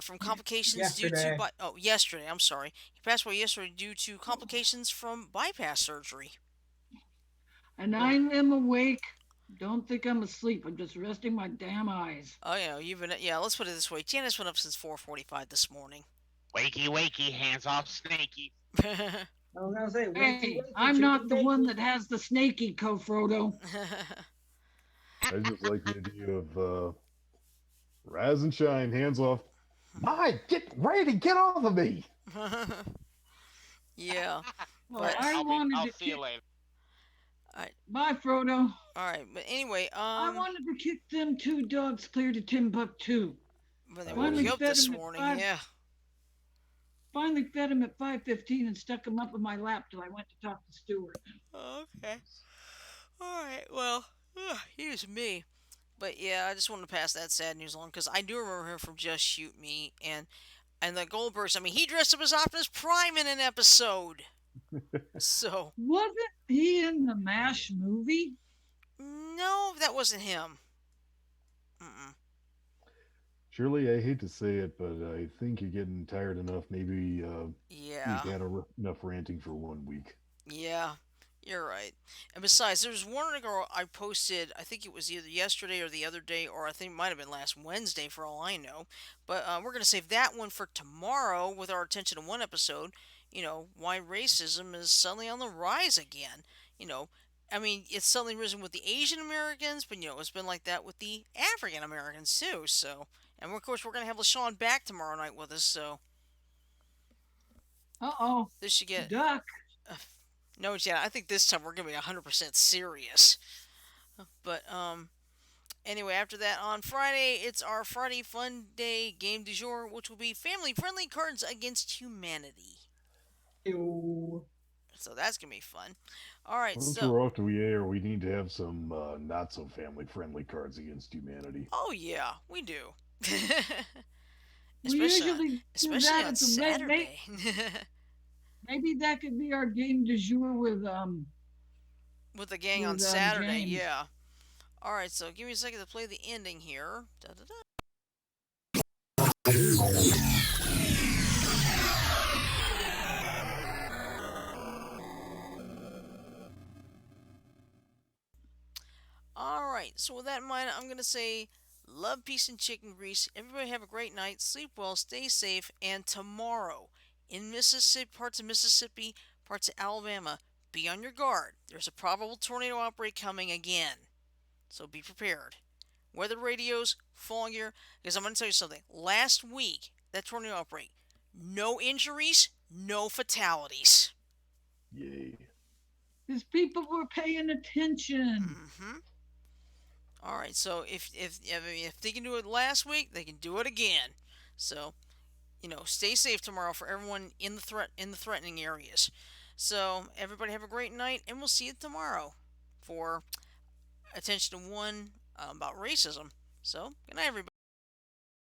from complications due to Yesterday. yesterday. I'm sorry, he passed away yesterday due to complications from bypass surgery. And I am awake. Don't think I'm asleep. I'm just resting my damn eyes. Oh yeah, you've been yeah. Let's put it this way: Janice went up since 4:45 this morning. Wakey, wakey, hands off, Snaky. I was gonna say, wakey, Hey, wakey, I'm chicken not the one bakey. that has the snaky co Frodo. I just like the idea of rise and shine, hands off. My, get ready, get off of me. Yeah, All Well, but right, I wanted I'll to see you kick. later. I, Bye, Frodo. all right. But anyway, I wanted to kick them two dogs clear to Timbuktu. but they woke Finally you I up fed this him at morning. five. Yeah. Finally fed him at 5:15 and stuck him up in my lap till I went to talk to Stuart. Okay. All right. Well, here's me. But yeah, I just wanted to pass that sad news along because I do remember him from Just Shoot Me and the Goldbergs. I mean, he dressed up as Optimus Prime in an episode. So Wasn't he in the MASH movie? no, that wasn't him. Mm-mm. Shirley, I hate to say it, but I think you're getting tired enough. Maybe you've Yeah. had enough ranting for 1 week. Yeah. You're right. And besides, there was one article I posted, I think it was either yesterday or the other day, or I think it might have been last Wednesday for all I know. But we're going to save that one for tomorrow with our attention to one episode. Why racism is suddenly on the rise again. You know, I mean, it's suddenly risen with the Asian Americans, but it's been like that with the African Americans too. So, and of course, we're going to have LaShawn back tomorrow night with us. So, Uh-oh. this should get. Duck. Uh, no, yeah, I think this time we're going to be 100% serious. But anyway, after that on Friday, it's our Friday Fun Day game du jour, which will be family friendly cards against humanity. Ew. So that's gonna be fun. All right, Once so we're off to the air, we need to have some not so family friendly cards against humanity. oh yeah, we do. We especially on, usually do especially that on at the late. Saturday. Maybe that could be our game du jour With the gang on Saturday, James. yeah. All right, so give me a second to play the ending here. Da, da, da. All right, so with that in mind, I'm gonna say love, peace, and chicken grease. Everybody have a great night. Sleep well, stay safe, and tomorrow in Mississippi, parts of Alabama, be on your guard. There's a probable tornado outbreak coming again, so be prepared. Weather radios, full gear. Because I'm gonna tell you something. Last week, that tornado outbreak, no injuries, no fatalities. Yay. Because people were paying attention. Mm-hmm. All right, so if they can do it last week, they can do it again. So stay safe tomorrow for everyone in the threatening areas. So everybody have a great night, and we'll see you tomorrow for attention to one about racism. So good night, everybody.